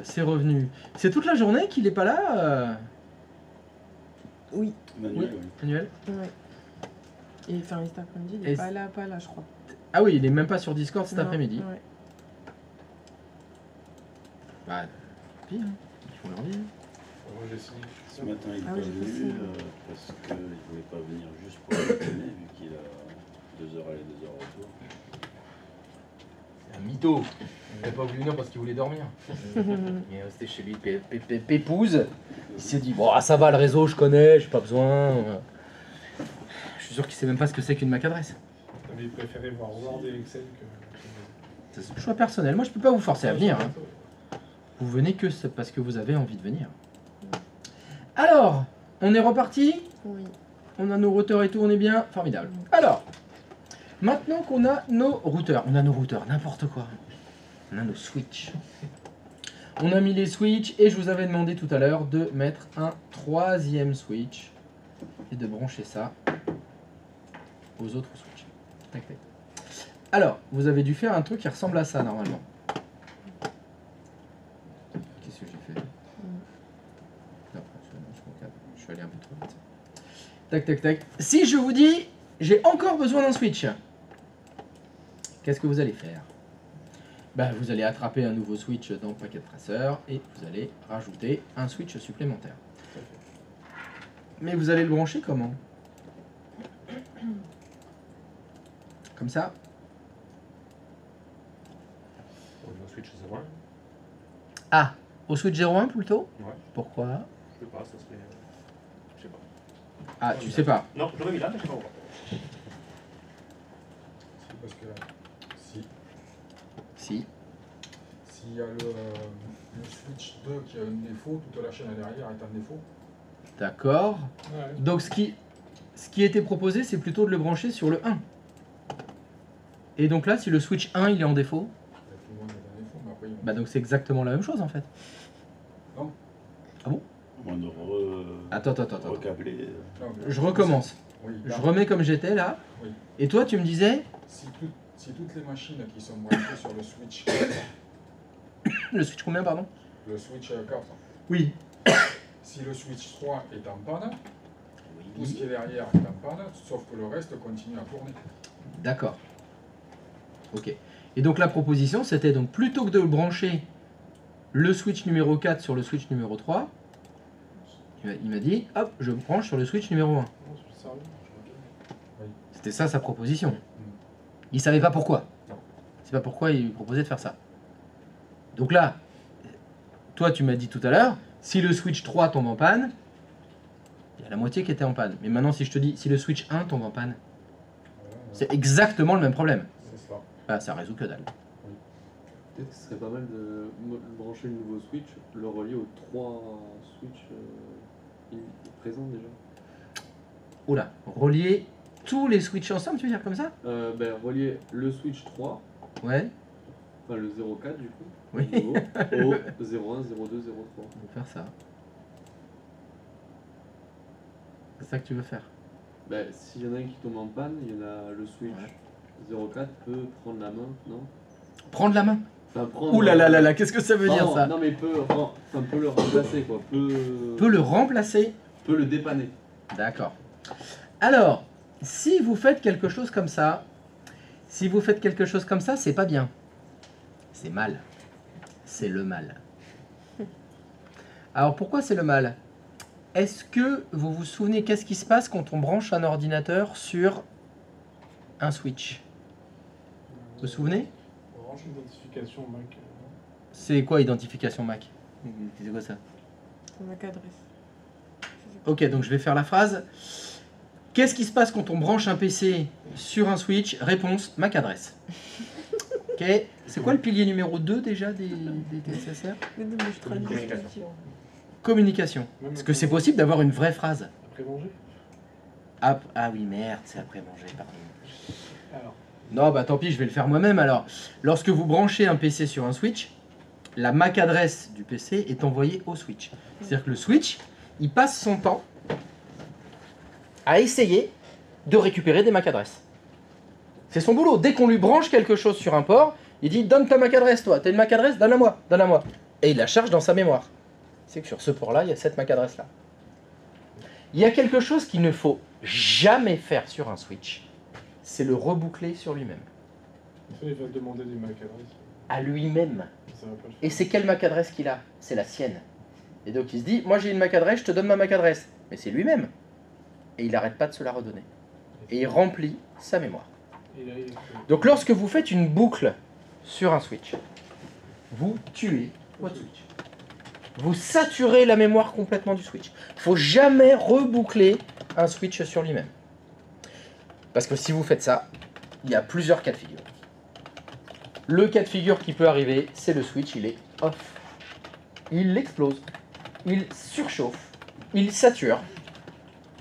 C'est revenu. C'est toute la journée qu'il est pas là Oui. Manuel, Oui. oui. Manuel? Ouais. Et enfin, cet après-midi, il Et est pas là, je crois. Ah oui, il est même pas sur Discord cet Non, après-midi. Ouais. Bah, pire, hein. Ils font leur vie. Moi j'ai signé. Ce matin, il n'est Ah pas oui, j'ai venu passé. parce qu'il ne voulait pas venir juste pour le déjeuner, vu qu'il a 2 heures aller, 2 heures retour. C'est un mytho. Il n'a pas voulu venir parce qu'il voulait dormir. Il est resté chez lui, pépouse. Il s'est dit, bon, ah, ça va, le réseau, je connais, j'ai pas besoin. Je suis sûr qu'il sait même pas ce que c'est qu'une MAC adresse. Mais il préférait voir Word et Excel que. C'est son choix personnel. Moi, je peux pas vous forcer à venir. Hein. Vous venez que parce que vous avez envie de venir. Alors, on est reparti. Oui. On a nos routeurs et tout, on est bien. Formidable. Alors, maintenant qu'on a nos routeurs, n'importe quoi. On a nos switches. On a mis les switches et je vous avais demandé tout à l'heure de mettre un 3e switch et de brancher ça aux autres switches. Tac, tac. Alors, vous avez dû faire un truc qui ressemble à ça normalement. Qu'est-ce que j'ai fait? Non, je suis allé un peu trop vite. Tac, tac, tac. Si je vous dis, j'ai encore besoin d'un switch, qu'est-ce que vous allez faire? Ben, vous allez attraper un nouveau switch dans Packet Tracer et vous allez rajouter un switch supplémentaire. Mais vous allez le brancher comment? Comme ça? Le switch 01. Ah, au switch 01 plutôt? Ouais. Pourquoi? Je sais pas, ça serait. Je sais pas. Ah, tu sais pas. Non, je l'aurais mis là, mais je sais pas où. C'est parce que Si. s'il y a le switch 2 qui a un défaut, toute la chaîne derrière est en défaut. D'accord. Ouais. Donc ce qui était proposé, c'est plutôt de le brancher sur le 1. Et donc là, si le switch 1 il est en défaut, Tout le monde est en défaut, mais après, bah donc c'est exactement la même chose en fait. Non. Ah bon? On de Attends. recabler. Non, mais- Je recommence. Oui, Je là, remets comme j'étais là. Oui. Et toi, tu me disais, si toutes les machines qui sont branchées sur le switch 4, le switch combien, pardon? le switch 4, Oui. si le switch 3 est en panne, tout ce qui Oui. est derrière est en panne, sauf que le reste continue à tourner. D'accord. Ok. Et donc la proposition, c'était donc plutôt que de brancher le switch numéro 4 sur le switch numéro 3, il m'a dit, hop, je branche sur le switch numéro 1. Non, c'est sérieux. C'était ça sa proposition. Il savait pas pourquoi. C'est pas pourquoi il proposait de faire ça. Donc là, toi tu m'as dit tout à l'heure, si le switch 3 tombe en panne, il y a la moitié qui était en panne. Mais maintenant si je te dis, si le switch 1 tombe en panne, Voilà, c'est exactement le même problème. c'est ça. Bah ça résout que dalle. Peut-être que ce serait pas mal de brancher le nouveau switch, le relier aux 3 switches présents déjà. Oula, relier tous les switches ensemble, tu veux dire comme ça? Relier le switch 3, Ouais, enfin le 04 du coup, oui. le nouveau, au 01, 02, 03. On va faire ça. C'est ça que tu veux faire? S'il y en a un qui tombe en panne, il y en a le switch 04 peut prendre la main, non? Prendre la main? Enfin, prendre. Ouh là là là là, qu'est-ce que ça veut dire Non, ça? non mais peut le remplacer quoi, Peut le remplacer? peut le dépanner. D'accord. Alors, si vous faites quelque chose comme ça, c'est pas bien. C'est mal. C'est le mal. Alors pourquoi c'est le mal? Est-ce que vous vous souvenez qu'est-ce qui se passe quand on branche un ordinateur sur un switch? Vous vous souvenez? Orange identification Mac. C'est quoi identification Mac? C'est quoi ça? MAC adresse. Ok, donc je vais faire la phrase. Qu'est-ce qui se passe quand on branche un PC sur un switch? Réponse, MAC adresse. Ok, c'est quoi le pilier numéro 2 déjà des TSSR? Mais non, mais je traduis ce que je dis. Communication. Même Est-ce que c'est possible d'avoir une vraie phrase? Après manger. Ah oui, merde, c'est après manger, pardon. Alors. Non, bah tant pis, je vais le faire moi-même alors. Lorsque vous branchez un PC sur un switch, la MAC adresse du PC est envoyée au switch. C'est-à-dire que le switch, il passe son temps à essayer de récupérer des MAC adresses. C'est son boulot. Dès qu'on lui branche quelque chose sur un port, Il dit donne ta MAC adresse, toi. T'as une MAC adresse, donne-la-moi, donne-la-moi. Et il la charge dans sa mémoire. C'est que sur ce port-là, il y a cette MAC adresse-là. Il y a quelque chose qu'il ne faut jamais faire sur un switch, c'est le reboucler sur lui-même. Il va demander des MAC adresses. À lui-même. Ça va pas le faire. Et c'est quelle MAC adresse qu'il a? C'est la sienne. Et donc il se dit, moi j'ai une MAC adresse, je te donne ma MAC adresse. Mais c'est lui-même. Et il n'arrête pas de se la redonner. Et il remplit sa mémoire. Et là, il- Donc lorsque vous faites une boucle sur un switch, vous tuez votre switch. Vous saturez la mémoire complètement du switch. Il ne faut jamais reboucler un switch sur lui-même. Parce que si vous faites ça, il y a plusieurs cas de figure. Le cas de figure qui peut arriver, c'est le switch, il est off. Il explose, il surchauffe, il sature.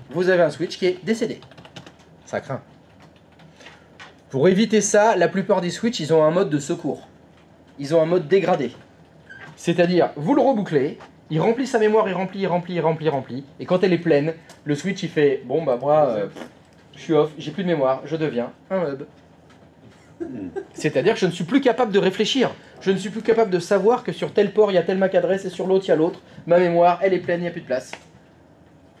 Vous avez un switch qui est décédé. Ça craint. Pour éviter ça, la plupart des switches, ils ont un mode de secours. Ils ont un mode dégradé. C'est-à-dire, vous le rebouclez, il remplit sa mémoire, il remplit. Et quand elle est pleine, le switch, il fait, bon bah moi, je suis off, j'ai plus de mémoire, je deviens un hub. C'est-à-dire que je ne suis plus capable de réfléchir. Je ne suis plus capable de savoir que sur tel port, il y a telle MAC adresse et sur l'autre, il y a l'autre. Ma mémoire, elle est pleine, il n'y a plus de place.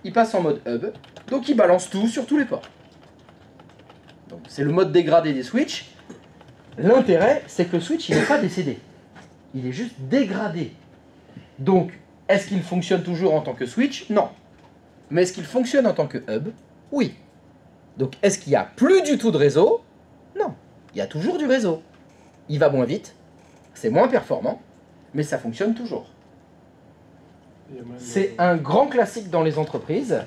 Il passe en mode hub, donc il balance tout sur tous les ports. Donc c'est le mode dégradé des switches. L'intérêt, c'est que le switch, il n'est pas décédé. Il est juste dégradé. Donc, est-ce qu'il fonctionne toujours en tant que switch? Non. Mais est-ce qu'il fonctionne en tant que hub? Oui. Donc, est-ce qu'il n'y a plus du tout de réseau? Non. Il y a toujours du réseau. Il va moins vite, c'est moins performant, mais ça fonctionne toujours. il y a même- C'est un grand classique dans les entreprises.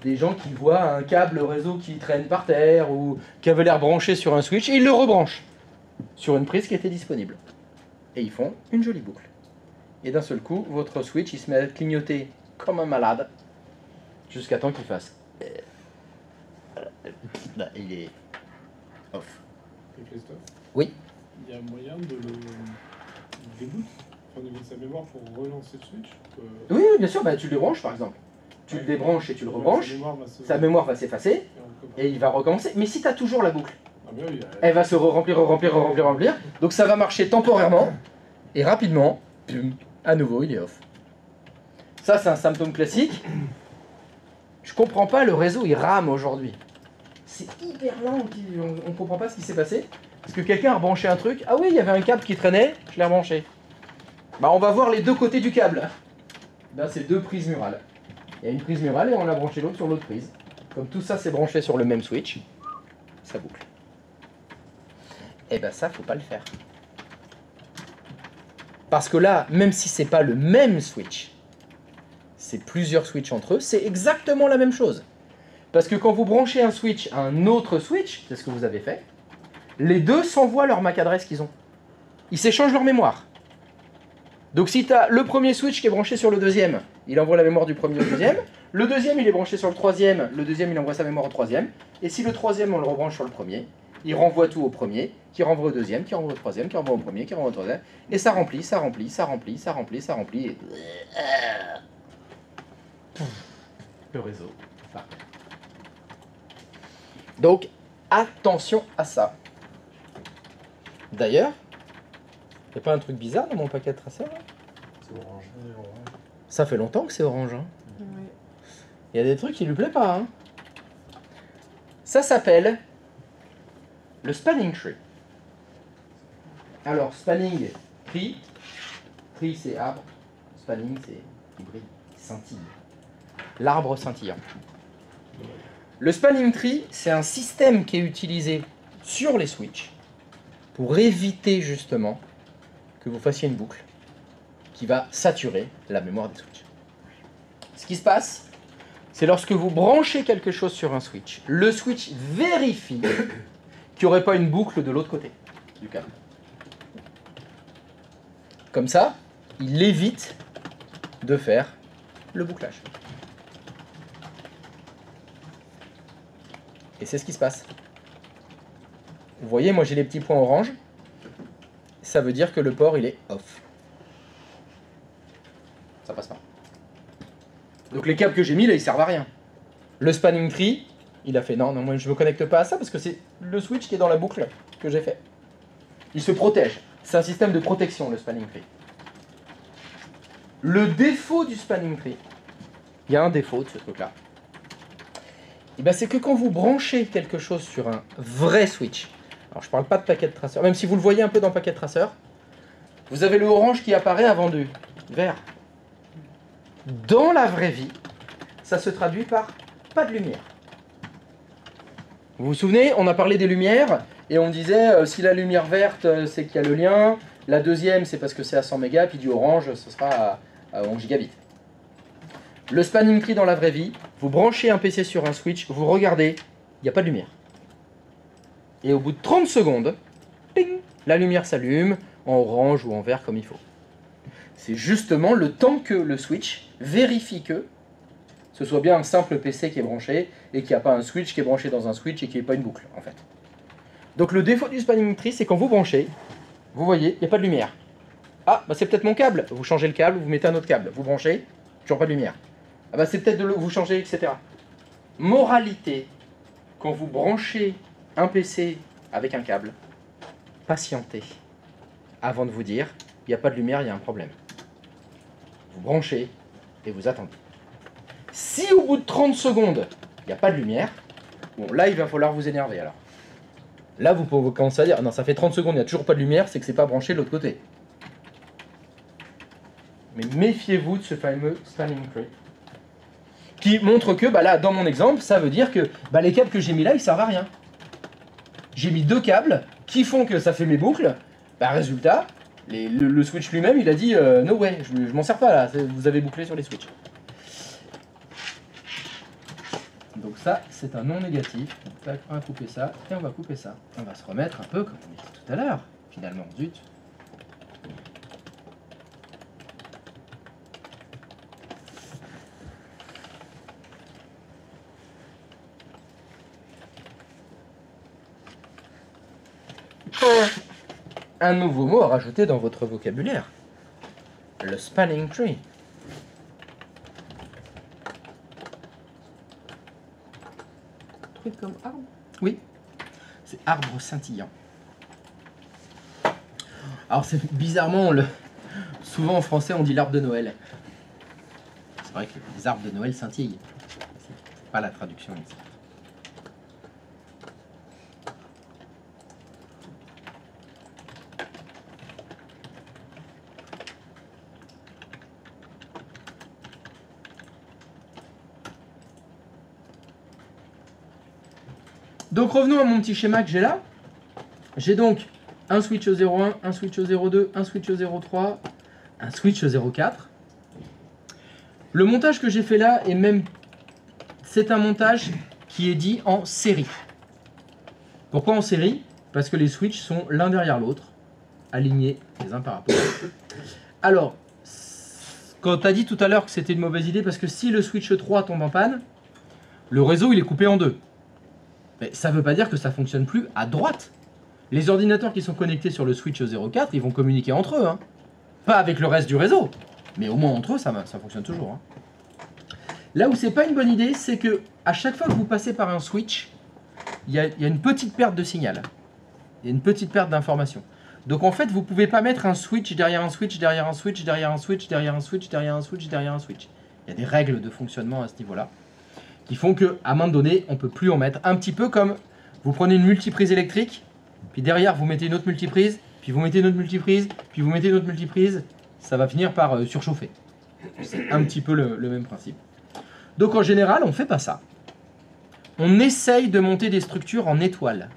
Des gens qui voient un câble réseau qui traîne par terre ou qui avait l'air branché sur un switch et ils le rebranchent sur une prise qui était disponible. Et ils font une jolie boucle. Et d'un seul coup, votre switch il se met à clignoter comme un malade jusqu'à temps qu'il fasse. Là, il est off. Et Christophe, Oui. il y a moyen de le reboot au niveau de sa mémoire pour relancer le switch. Oui, oui, bien sûr, bah, tu le débranches par exemple. Tu le débranches et tu le rebranches, sa mémoire va s'effacer et il va recommencer. Mais si tu as toujours la boucle, Ah, mais oui, elle va se remplir. Donc ça va marcher temporairement et rapidement, pum, à nouveau, il est off. Ça, c'est un symptôme classique. Je comprends pas, le réseau, il rame aujourd'hui. C'est hyper lent, on ne comprend pas ce qui s'est passé. Parce que quelqu'un a rebranché un truc. Ah oui, il y avait un câble qui traînait, je l'ai rebranché. Bah, on va voir les deux côtés du câble. Là, c'est deux prises murales. Il y a une prise murale et on a branché l'autre sur l'autre prise. Comme tout ça, c'est branché sur le même switch, ça boucle. Et ben ça, faut pas le faire. Parce que là, même si c'est pas le même switch, c'est plusieurs switches entre eux, c'est exactement la même chose. Parce que quand vous branchez un switch à un autre switch, c'est ce que vous avez fait, les deux s'envoient leur MAC adresse qu'ils ont. Ils s'échangent leur mémoire. Donc si tu as le premier switch qui est branché sur le deuxième, il envoie la mémoire du premier au deuxième. Le deuxième, il est branché sur le troisième. Le deuxième, il envoie sa mémoire au troisième. Et si le troisième, on le rebranche sur le premier, il renvoie tout au premier, qui renvoie au deuxième, qui renvoie au troisième, qui renvoie au premier, qui renvoie au troisième. Et ça remplit. Et... le réseau. Voilà. Donc, attention à ça. D'ailleurs, il n'y a pas un truc bizarre dans mon paquet de traceurs là? C'est orange. Ça fait longtemps que c'est orange. Hein. Ouais. Il y a des trucs qui lui plaisent pas. Hein. Ça s'appelle le spanning tree. Alors, spanning, tree. Tree, c'est arbre. Spanning, c'est qui brille, qui scintille. L'arbre scintillant. Le spanning tree, c'est un système qui est utilisé sur les switches pour éviter justement que vous fassiez une boucle qui va saturer la mémoire des switches. Ce qui se passe, c'est lorsque vous branchez quelque chose sur un switch, le switch vérifie qu'il n'y aurait pas une boucle de l'autre côté du câble. Comme ça, il évite de faire le bouclage. Et c'est ce qui se passe. Vous voyez, moi j'ai les petits points orange. Ça veut dire que le port il est off. Ça passe pas. Donc les câbles que j'ai mis là ils servent à rien. Le spanning tree, il a fait non, moi je me connecte pas à ça parce que c'est le switch qui est dans la boucle que j'ai fait. Il se protège. C'est un système de protection, le spanning tree. Le défaut du spanning tree, il y a un défaut de ce truc-là. Eh ben, c'est que quand vous branchez quelque chose sur un vrai switch, alors je ne parle pas de paquet de traceur, même si vous le voyez un peu dans paquet de traceur, vous avez le orange qui apparaît avant du vert. Dans la vraie vie, ça se traduit par pas de lumière. Vous vous souvenez, on a parlé des lumières, et on disait si la lumière verte, c'est qu'il y a le lien, la deuxième, c'est parce que c'est à 100 mégas, puis du orange, ce sera à 11 gigabits. Le spanning tree dans la vraie vie, vous branchez un PC sur un switch, vous regardez, il n'y a pas de lumière. Et au bout de 30 secondes, ping, la lumière s'allume, en orange ou en vert comme il faut. C'est justement le temps que le switch vérifie que ce soit bien un simple PC qui est branché et qu'il n'y a pas un switch qui est branché dans un switch et qui n'est pas une boucle en fait. Donc le défaut du spanning tree, c'est quand vous branchez, vous voyez, il n'y a pas de lumière. Ah, bah c'est peut-être mon câble. Vous changez le câble, vous mettez un autre câble. Vous branchez, toujours pas de lumière. Ah bah c'est peut-être de l'eau, vous changez, etc. Moralité, quand vous branchez un PC avec un câble, patientez avant de vous dire, il n'y a pas de lumière, il y a un problème. Vous branchez et vous attendez. Si au bout de 30 secondes, il n'y a pas de lumière, bon là il va falloir vous énerver alors. Là vous pouvez commencer à dire, non ça fait 30 secondes, il n'y a toujours pas de lumière, c'est que c'est pas branché de l'autre côté. Mais méfiez-vous de ce fameux spanning tree qui montre que, bah là, dans mon exemple, ça veut dire que bah, les câbles que j'ai mis là, ils servent à rien. J'ai mis 2 câbles qui font que ça fait mes boucles. Bah, résultat, le switch lui-même, il a dit no way, je m'en sers pas là, vous avez bouclé sur les switches. Donc ça, c'est un non négatif. Donc, tac, on va couper ça et on va couper ça. On va se remettre un peu comme on était tout à l'heure, finalement, zut. Un nouveau mot à rajouter dans votre vocabulaire. Le spanning tree. Truc comme arbre. Oui, c'est arbre scintillant. Alors c'est bizarrement, souvent en français on dit l'arbre de Noël. C'est vrai que les arbres de Noël scintillent. C'est pas la traduction ici. Donc revenons à mon petit schéma que j'ai là. J'ai donc un switch au 0,1, un switch au 0,2, un switch au 0,3, un switch au 0,4. Le montage que j'ai fait là est même... C'est un montage qui est dit en série. Pourquoi en série? Parce que les switches sont l'un derrière l'autre, alignés les uns par rapport à l'autre. Alors, quand tu as dit tout à l'heure que c'était une mauvaise idée, parce que si le switch 3 tombe en panne, le réseau il est coupé en deux. Mais ça ne veut pas dire que ça ne fonctionne plus à droite. Les ordinateurs qui sont connectés sur le switch 0,4, ils vont communiquer entre eux. Hein. Pas avec le reste du réseau, mais au moins entre eux, ça fonctionne toujours. Hein. Là où c'est pas une bonne idée, c'est que à chaque fois que vous passez par un switch, il y a une petite perte de signal. Il y a une petite perte d'information. Donc en fait, vous ne pouvez pas mettre un switch derrière un switch, derrière un switch, derrière un switch, derrière un switch, derrière un switch, derrière un switch. Il y a des règles de fonctionnement à ce niveau-là qui font qu'à un moment donné, on ne peut plus en mettre. Un petit peu comme vous prenez une multiprise électrique, puis derrière vous mettez une autre multiprise, puis vous mettez une autre multiprise, puis vous mettez une autre multiprise, ça va finir par surchauffer. C'est un petit peu le même principe. Donc en général, on ne fait pas ça. On essaye de monter des structures en étoile.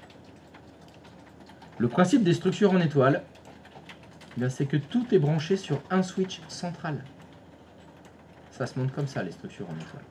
Le principe des structures en étoile, c'est que tout est branché sur un switch central. Ça se monte comme ça, les structures en étoile.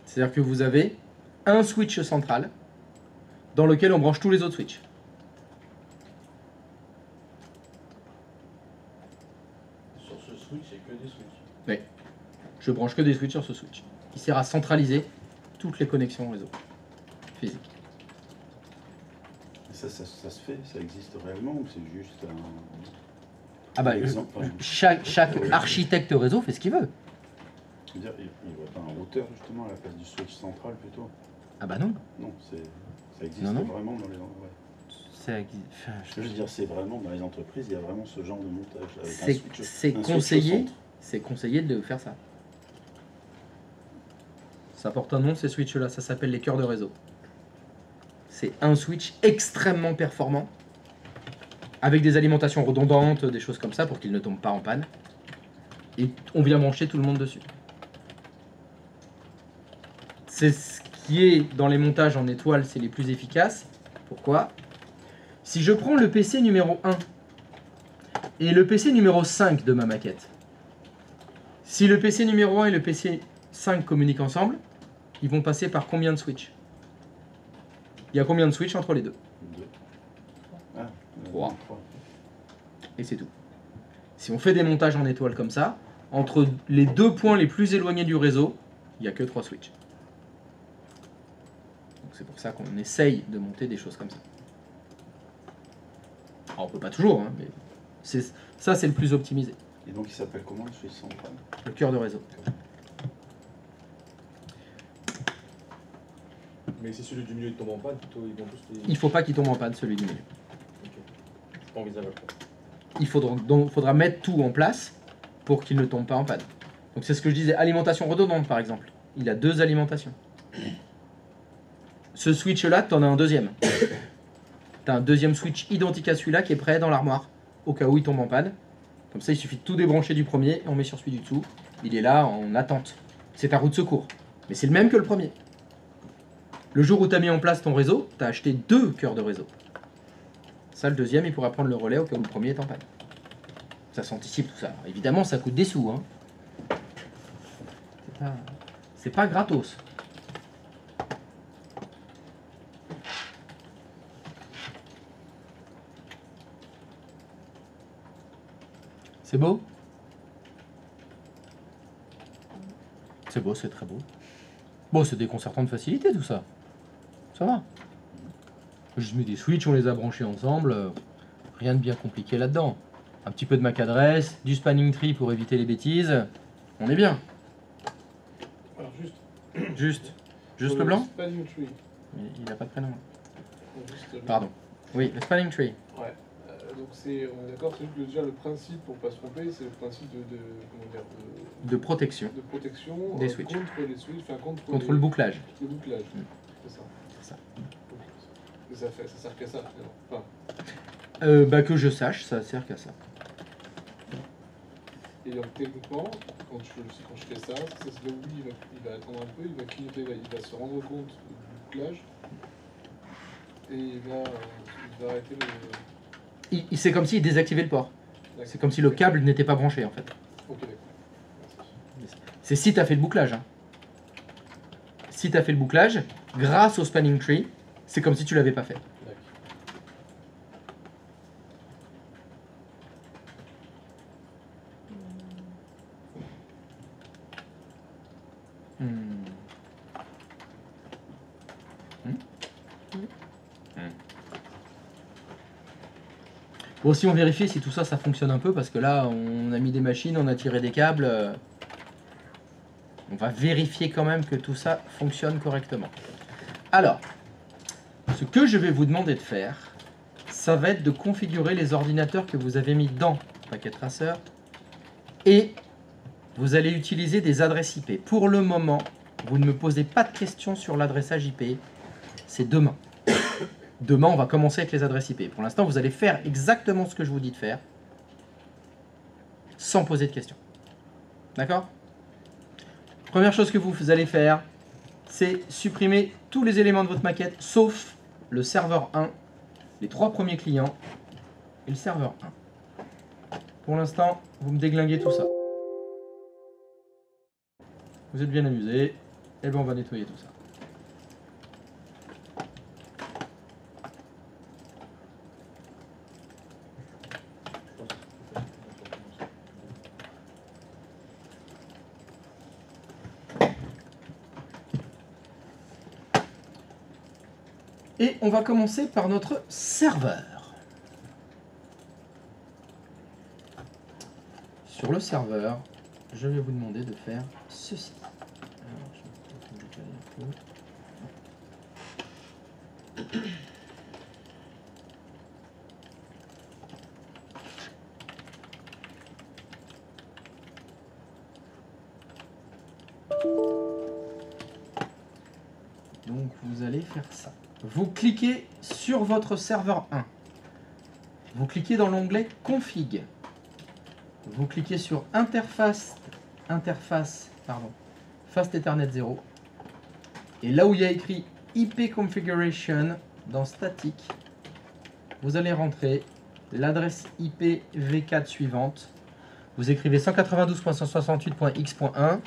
C'est-à-dire que vous avez un switch central dans lequel on branche tous les autres switches. Sur ce switch, il n'y a que des switches. Oui. Je branche que des switches sur ce switch. Qui sert à centraliser toutes les connexions au réseau physique. Et ça se fait, ça existe réellement ou c'est juste un. Ah bah, exemple, chaque architecte réseau fait ce qu'il veut. Je veux dire, il ne voit pas un routeur justement à la place du switch central plutôt. Ah bah non. Non, ça existe Non, non. vraiment dans les endroits. Ce que je veux dire, c'est vraiment dans les entreprises, il y a vraiment ce genre de montage. Avec un switch, C'est un switch au conseillé, centre. c'est conseillé de faire ça. Ça porte un nom, ces switches-là, ça s'appelle les cœurs de réseau. C'est un switch extrêmement performant, avec des alimentations redondantes, des choses comme ça, pour qu'il ne tombe pas en panne. Et on vient brancher tout le monde dessus. C'est ce qui est dans les montages en étoile, c'est les plus efficaces. Pourquoi? Si je prends le PC numéro 1 et le PC numéro 5 de ma maquette, si le PC numéro 1 et le PC 5 communiquent ensemble, ils vont passer par combien de switches? Il y a combien de switches entre les deux? 2. Ah, 3. Et c'est tout. Si on fait des montages en étoile comme ça, entre les deux points les plus éloignés du réseau, il n'y a que 3 switches. Donc c'est pour ça qu'on essaye de monter des choses comme ça. Alors on peut pas toujours, hein, mais ça c'est le plus optimisé. Et donc il s'appelle comment le switch central? Le cœur de réseau. Mais si celui du milieu il tombe en panne, plutôt ils vont tous les. Il faut pas qu'il tombe en panne celui du milieu. Ok. C'est pas envisageable. Il faudra mettre tout en place pour qu'il ne tombe pas en panne. Donc c'est ce que je disais, alimentation redondante par exemple. Il a 2 alimentations. Ce switch là, tu en as un deuxième. Tu as un deuxième switch identique à celui-là qui est prêt dans l'armoire au cas où il tombe en panne. Comme ça il suffit de tout débrancher du premier et on met sur celui du dessous. Il est là en attente. C'est ta roue de secours. Mais c'est le même que le premier. Le jour où tu as mis en place ton réseau, tu as acheté 2 cœurs de réseau. Ça, le deuxième, il pourra prendre le relais au cas où le premier est en panne. Ça s'anticipe tout ça. Alors, évidemment, ça coûte des sous. Hein. C'est pas gratos. C'est beau? C'est beau, c'est très beau. Bon, c'est déconcertant de facilité tout ça. Ça va. Je mets des switches, on les a branchés ensemble. Rien de bien compliqué là-dedans. Un petit peu de MAC adresse, du spanning tree pour éviter les bêtises. On est bien. Alors Juste sur le blanc? Spanning tree. Il n'a pas de prénom. Juste, Pardon. Oui, le spanning tree. Ouais. Donc on est d'accord, c'est que déjà le principe, pour pas se tromper, c'est le principe comment dire, De protection de protection des switches. contre les switches, enfin contre le bouclage. le bouclage. Mm. C'est ça. C'est ça. Et ça sert qu'à ça finalement. Enfin, Bah que je sache, ça sert qu'à ça. et donc techniquement, quand je fais ça, c'est là où il va attendre un peu, il va clignoter, il va se rendre compte du bouclage et il va arrêter le. C'est comme s'il désactivait le port. D'accord. C'est comme si le câble n'était pas branché en fait. Ok, d'accord. C'est si tu as fait le bouclage. Hein. Si tu as fait le bouclage, grâce au spanning tree, c'est comme si tu l'avais pas fait. D'accord. Hmm. Bon, si on vérifie si tout ça, ça fonctionne un peu, parce que là, on a mis des machines, on a tiré des câbles. On va vérifier quand même que tout ça fonctionne correctement. Alors, ce que je vais vous demander de faire, ça va être de configurer les ordinateurs que vous avez mis dans Packet Tracer. Et vous allez utiliser des adresses IP. Pour le moment, vous ne me posez pas de questions sur l'adressage IP. C'est demain. Demain, on va commencer avec les adresses IP. Pour l'instant, vous allez faire exactement ce que je vous dis de faire, sans poser de questions. D'accord? Première chose que vous allez faire, c'est supprimer tous les éléments de votre maquette, sauf le serveur 1, les 3 premiers clients et le serveur 1. Pour l'instant, vous me déglinguez tout ça. Vous êtes bien amusés. Et bien, on va nettoyer tout ça. Et on va commencer par notre serveur. Sur le serveur, je vais vous demander de faire ceci. Alors, je vais décaler un peu. Donc vous allez faire ça. Vous cliquez sur votre serveur 1. Vous cliquez dans l'onglet Config. Vous cliquez sur Interface Fast Ethernet 0. Et là où il y a écrit IP Configuration, dans Static, vous allez rentrer l'adresse IP V4 suivante. Vous écrivez 192.168.x.1.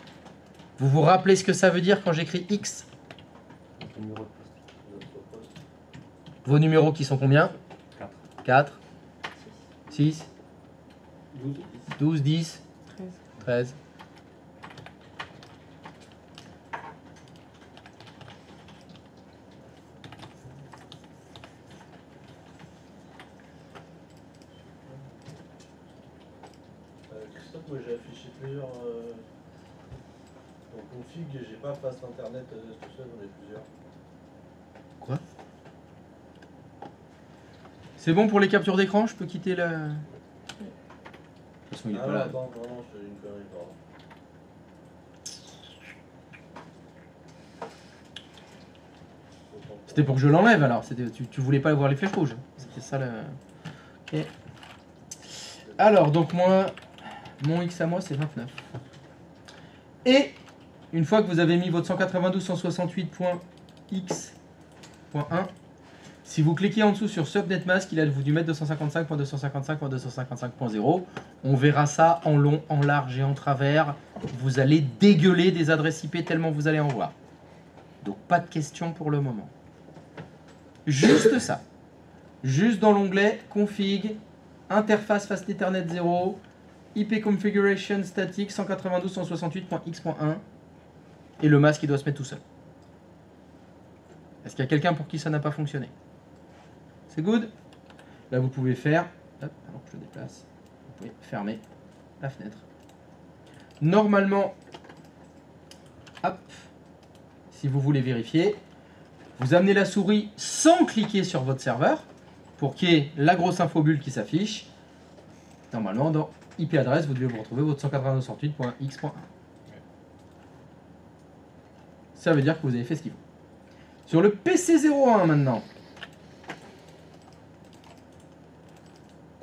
Vous vous rappelez ce que ça veut dire quand j'écris X? Vos numéros qui sont combien? 4, 6, 12, 10, 13. Christophe, moi j'ai affiché plusieurs en config, j'ai pas Fast Internet tout seul, j'en ai plusieurs. Quoi? C'est bon pour les captures d'écran? Je peux quitter la... De toute façon, il est Ah pas non, là. attends, non, je fais une connerie, pardon. C'était pour que je l'enlève alors. Tu voulais pas voir les flèches rouges. C'était ça le... Ok. Alors, donc moi, mon X à moi, c'est 29. Et une fois que vous avez mis votre 192.168.x.1, si vous cliquez en dessous sur Subnet Mask, il a dû mettre 255.255.255.0. On verra ça en long, en large et en travers. Vous allez dégueuler des adresses IP tellement vous allez en voir. Donc pas de questions pour le moment. Juste ça. Juste dans l'onglet Config, Interface Fast Ethernet 0, IP Configuration Static 192.168.x.1 et le masque qui doit se mettre tout seul. Est-ce qu'il y a quelqu'un pour qui ça n'a pas fonctionné? C'est good? Là vous pouvez faire, hop, alors que je le déplace, vous pouvez fermer la fenêtre. Normalement, hop, si vous voulez vérifier, vous amenez la souris sans cliquer sur votre serveur pour qu'il y ait la grosse infobulle qui s'affiche. Normalement, dans IP adresse, vous devez vous retrouver votre 192.168.x.1. Ça veut dire que vous avez fait ce qu'il faut. Sur le PC01 maintenant,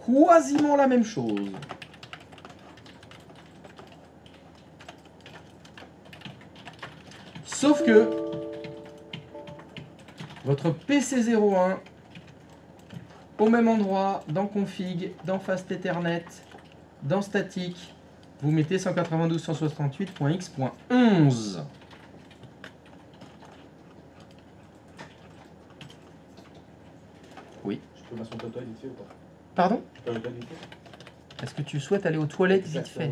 quasiment la même chose. Sauf que votre PC01, au même endroit, dans Config, dans Fast Ethernet, dans Static, vous mettez 192.168.x.11. Oui. Je peux m'asseoir toi vite fait ou pas? Pardon? Je peux aller vite fait? Est-ce que tu souhaites aller aux toilettes vite fait?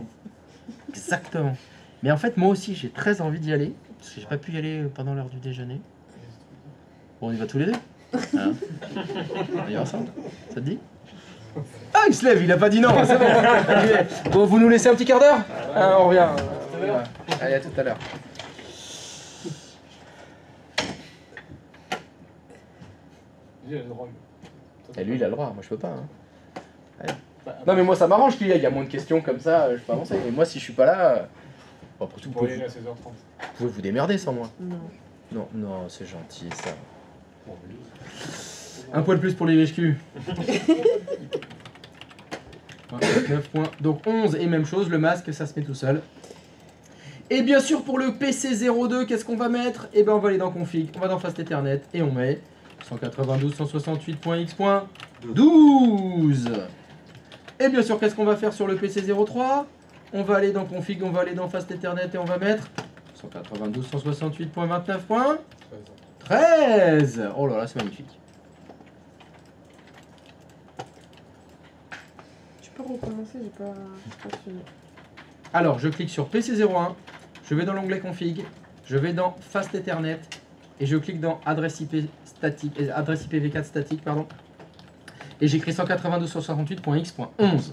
Exactement. Mais en fait, moi aussi, j'ai très envie d'y aller. Parce que j'ai pas pu y aller pendant l'heure du déjeuner. Bon, on y va tous les deux. Hein? On y va ensemble. Ça te dit? Ah, il se lève, il a pas dit non. C'est bon. Bon, vous nous laissez un petit quart d'heure? Ah, on revient. Allez, à tout à l'heure. Lui, il a le droit. Et lui, il a le droit. Moi, je peux pas. Hein. Ouais. Non, mais moi, ça m'arrange qu'il y ait. Il y a moins de questions comme ça. Je peux avancer. Et moi, si je suis pas là... Bon, après tout, Vous pourriez aller à 16h30. vous pouvez vous démerder sans moi. Non. Non, non, c'est gentil ça. Un poil plus pour les VHQ. 9 points. Donc 11 et même chose, le masque, ça se met tout seul. Et bien sûr, pour le PC02, qu'est-ce qu'on va mettre? Eh bien, on va aller dans Config, on va dans Fast Ethernet et on met 192.168.x.12. Et bien sûr, qu'est-ce qu'on va faire sur le PC03? On va aller dans Config, on va aller dans Fast Ethernet et on va mettre 192.168.29.13. Oh là là, c'est magnifique. Tu peux recommencer, j'ai pas fini. Alors, je clique sur PC01, je vais dans l'onglet Config, je vais dans Fast Ethernet et je clique dans adresse IP statique, adresse IPv4 statique, pardon, et j'écris 192.168.x.11.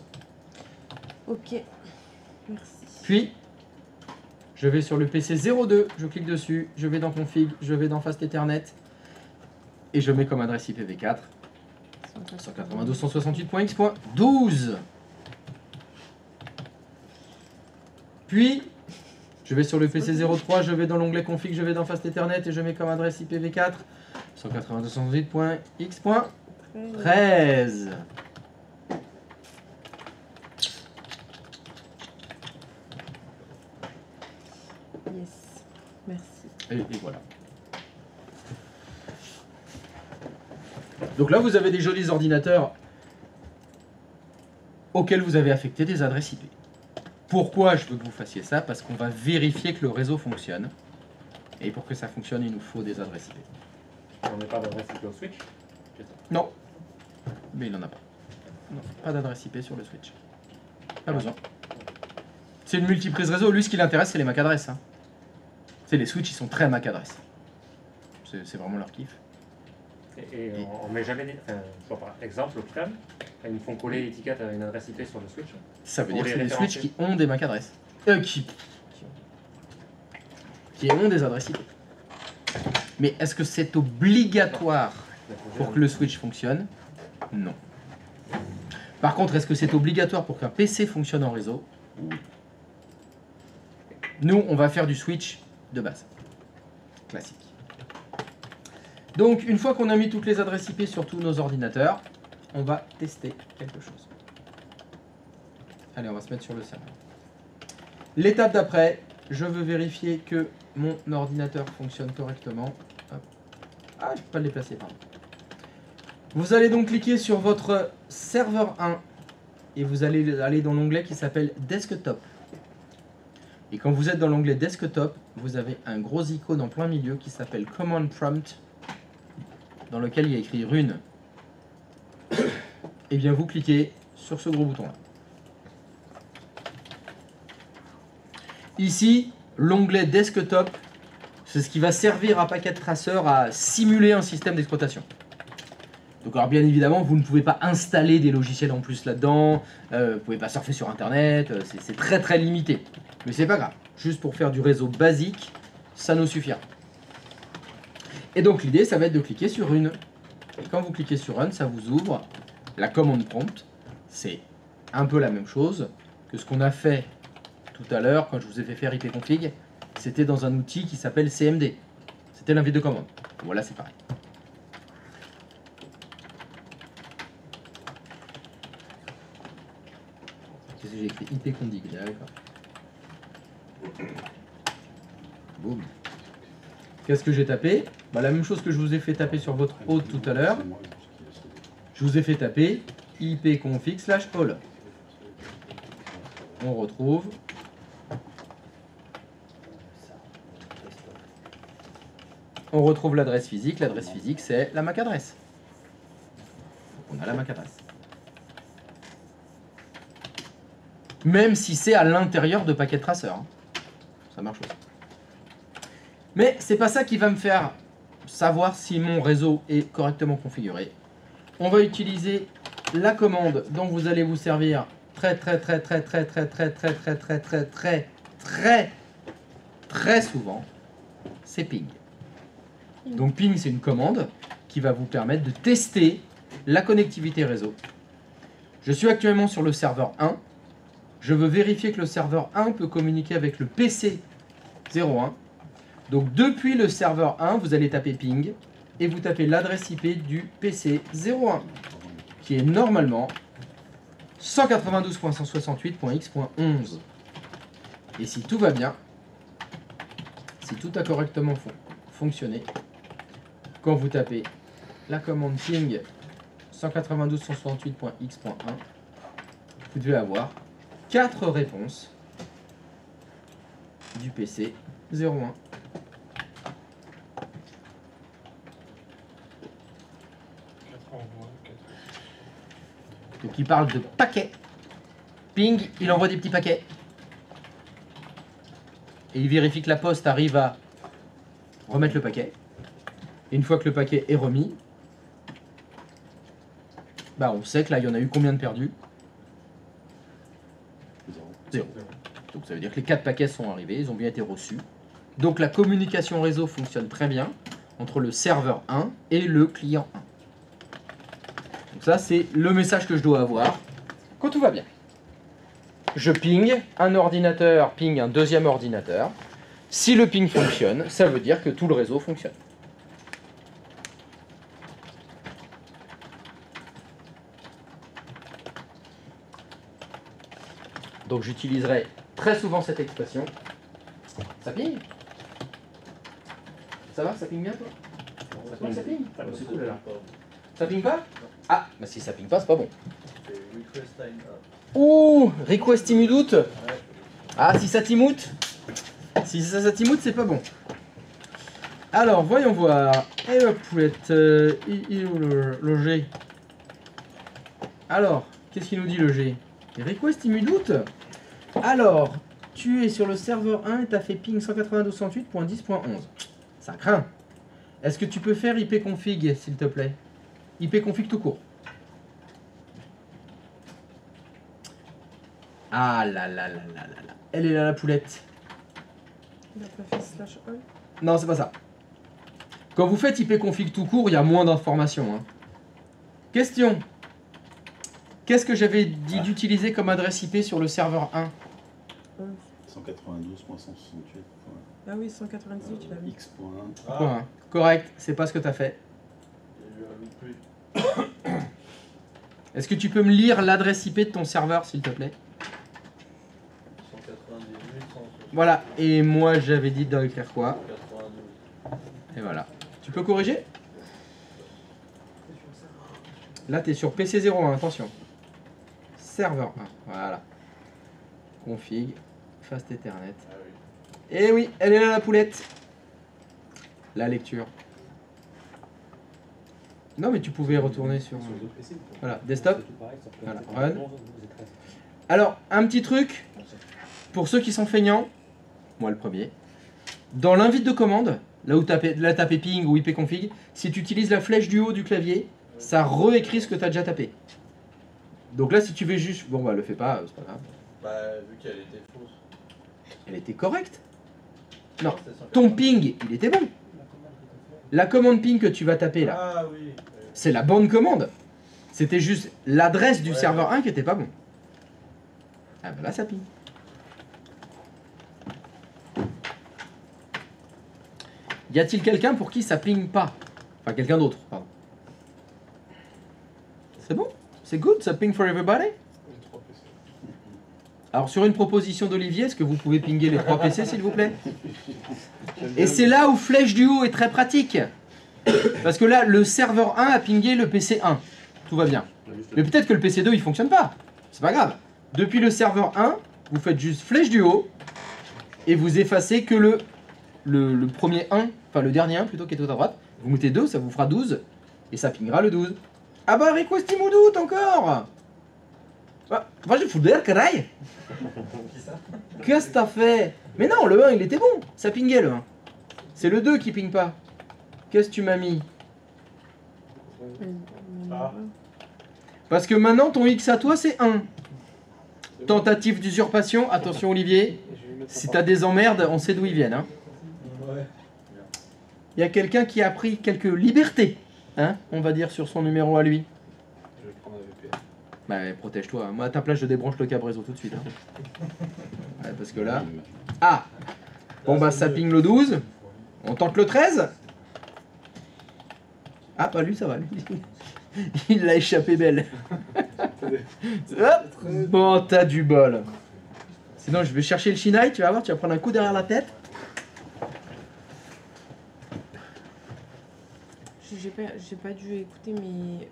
Ok. Merci. Puis, je vais sur le PC 02, je clique dessus, je vais dans config, je vais dans Fast Ethernet, et je mets comme adresse IPv4 192.168.x.12. Puis, je vais sur le PC 03, je vais dans l'onglet config, je vais dans Fast Ethernet, et je mets comme adresse IPv4 192.168.x.13. Yes. Merci. Et voilà. Donc là, vous avez des jolis ordinateurs auxquels vous avez affecté des adresses IP. Pourquoi je veux que vous fassiez ça? Parce qu'on va vérifier que le réseau fonctionne. Et pour que ça fonctionne, il nous faut des adresses IP. On n'a pas d'adresse IP au switch? Non. Mais il n'en a pas. Non, pas d'adresse IP sur le switch. Pas besoin. C'est une multiprise réseau. Lui, ce qui l'intéresse, c'est les MAC adresses. Hein. C'est les switches, ils sont très MAC adresses. C'est vraiment leur kiff. Et on met jamais des... Enfin, par exemple, l'hôpital, ils nous font coller l'étiquette à une adresse IP sur le switch. Ça veut Pour dire que c'est les des switches référencer. qui ont des MAC adresses. Qui ont des adresses IP. Mais est-ce que c'est obligatoire pour que le switch fonctionne? Non. Par contre, est-ce que c'est obligatoire pour qu'un PC fonctionne en réseau? Oui. Nous, on va faire du switch de base. Classique. Donc, une fois qu'on a mis toutes les adresses IP sur tous nos ordinateurs, on va tester quelque chose. Allez, on va se mettre sur le serveur. L'étape d'après, je veux vérifier que mon ordinateur fonctionne correctement. Hop. Ah, je ne peux pas le déplacer, pardon. Vous allez donc cliquer sur votre serveur 1 et vous allez aller dans l'onglet qui s'appelle Desktop. Et quand vous êtes dans l'onglet Desktop, vous avez un gros icône en plein milieu qui s'appelle Command Prompt, dans lequel il y a écrit Rune. Et bien vous cliquez sur ce gros bouton là. Ici, l'onglet Desktop, c'est ce qui va servir à Packet Tracer à simuler un système d'exploitation. Donc alors bien évidemment, vous ne pouvez pas installer des logiciels en plus là-dedans, vous ne pouvez pas surfer sur internet, c'est très très limité. Mais c'est pas grave, juste pour faire du réseau basique, ça nous suffira. Et donc l'idée, ça va être de cliquer sur Run. Et quand vous cliquez sur Run, ça vous ouvre la commande prompt. C'est un peu la même chose que ce qu'on a fait tout à l'heure quand je vous ai fait faire ipconfig. C'était dans un outil qui s'appelle CMD. C'était l'invite de commande. Voilà, c'est pareil. Qu'est-ce que j'ai écrit? ipconfig, d'accord. Boum. Qu'est-ce que j'ai tapé? Bah, la même chose que je vous ai fait taper sur votre hôte tout à l'heure. Je vous ai fait taper ipconfig/all. On retrouve. On retrouve l'adresse physique. L'adresse physique, c'est la MAC adresse. Donc, on a la MAC adresse. Même si c'est à l'intérieur de Packet Tracer. Hein. Ça marche aussi. Mais c'est pas ça qui va me faire savoir si mon réseau est correctement configuré. On va utiliser la commande dont vous allez vous servir très souvent. C'est ping. Donc ping, c'est une commande qui va vous permettre de tester la connectivité réseau. Je suis actuellement sur le serveur 1. Je veux vérifier que le serveur 1 peut communiquer avec le PC 01. Donc depuis le serveur 1, vous allez taper ping et vous tapez l'adresse IP du PC 01 qui est normalement 192.168.x.11. Et si tout va bien, si tout a correctement fonctionné, quand vous tapez la commande ping 192.168.x.1, vous devez avoir 4 réponses du PC 01. Donc il parle de paquets. Ping, il envoie des petits paquets. Et il vérifie que la poste arrive à remettre le paquet. Et une fois que le paquet est remis, bah on sait que là il y en a eu combien de perdus? 0. Donc ça veut dire que les 4 paquets sont arrivés, ils ont bien été reçus. Donc la communication réseau fonctionne très bien entre le serveur 1 et le client 1. Donc ça c'est le message que je dois avoir quand tout va bien. Je ping, un ordinateur ping un deuxième ordinateur. Si le ping fonctionne, ça veut dire que tout le réseau fonctionne. Donc j'utiliserai très souvent cette expression. Ça ping? Ça va? Ça ping bien toi? Ça ping? C'est cool alors. Ça ping pas? Ah, bah si ça ping pas, c'est pas bon. Ouh, request immudoute. Ah, si ça timoute. Si ça timoute, c'est pas bon. Alors, voyons voir. Et la poulette. Il est où le G? Alors, qu'est-ce qu'il nous dit le G? Request immudoute. Alors, tu es sur le serveur 1 et tu as fait ping 192.168.10.11. Ça craint. Est-ce que tu peux faire ipconfig, s'il te plaît? Ipconfig tout court. Ah là là là là là là. Elle est là la poulette. Il n'a pas fait slash all. Non, c'est pas ça. Quand vous faites ipconfig tout court, il y a moins d'informations. Hein. Question. Qu'est-ce que j'avais dit d'utiliser comme adresse IP sur le serveur 1? 192.168. Ah oui, 198, tu l'as mis. X.1. Point 1. Correct, c'est pas ce que tu as fait. Est-ce que tu peux me lire l'adresse IP de ton serveur, s'il te plaît? 198, 168. Voilà, et moi j'avais dit d'écrire quoi? 192. Et voilà. Tu peux corriger? Là, tu es sur PC01, attention. Serveur 1, voilà. Config, Fast Ethernet. Ah oui. Et oui, elle est là la poulette. La lecture. Non, mais tu pouvais retourner sur... Voilà, desktop. Voilà, run. Alors, un petit truc, pour ceux qui sont feignants, moi le premier, dans l'invite de commande, là où tu as tapé ping ou ipconfig, si tu utilises la flèche du haut du clavier, ça réécrit ce que tu as déjà tapé. Donc là, si tu veux juste... Bon, bah le fais pas, c'est pas grave. Bah, vu qu'elle était fausse. Elle était correcte. Non, C'était 192. ton ping, il était bon. La commande ping que tu vas taper là, Ah oui. c'est la bonne commande. C'était juste l'adresse du Ouais. serveur 1 qui était pas bon. Ah bah là, ça ping. Y a-t-il quelqu'un pour qui ça ping pas? Enfin, quelqu'un d'autre, pardon. C'est bon? C'est good? Ça ping for everybody? Les 3 PC. Alors, sur une proposition d'Olivier, est-ce que vous pouvez pinguer les 3 PC, s'il vous plaît? Et c'est là où flèche du haut est très pratique. Parce que là, le serveur 1 a pingé le PC 1. Tout va bien. Mais peut-être que le PC 2, il fonctionne pas. C'est pas grave. Depuis le serveur 1, vous faites juste flèche du haut et vous effacez que le premier 1, enfin le dernier 1 plutôt qui est tout à droite. Vous mettez 2, ça vous fera 12 et ça pingera le 12. Ah bah, request immudoute encore. Ah, va je fous de l'air, caraille. Qu'est-ce que t'as fait? Mais non, le 1 il était bon, ça pingait le 1. C'est le 2 qui ping pas. Qu'est-ce que tu m'as mis? Ah. Parce que maintenant ton X à toi c'est 1. Tentative d'usurpation, attention Olivier, si t'as des emmerdes, on sait d'où ils viennent. Hein. Ouais. Il y a quelqu'un qui a pris quelques libertés, hein, on va dire, sur son numéro à lui. Je vais prendre un VPN. Bah protège-toi, moi à ta place je débranche le câble réseau tout de suite. Hein. Ouais, parce que là... Ah. Bon bah ça ping le 12. On tente le 13. Ah pas lui, ça va lui. Il l'a échappé belle. Hop. Bon, t'as du bol. Sinon je vais chercher le Shinai, tu vas voir, tu vas prendre un coup derrière la tête. J'ai pas dû écouter, mais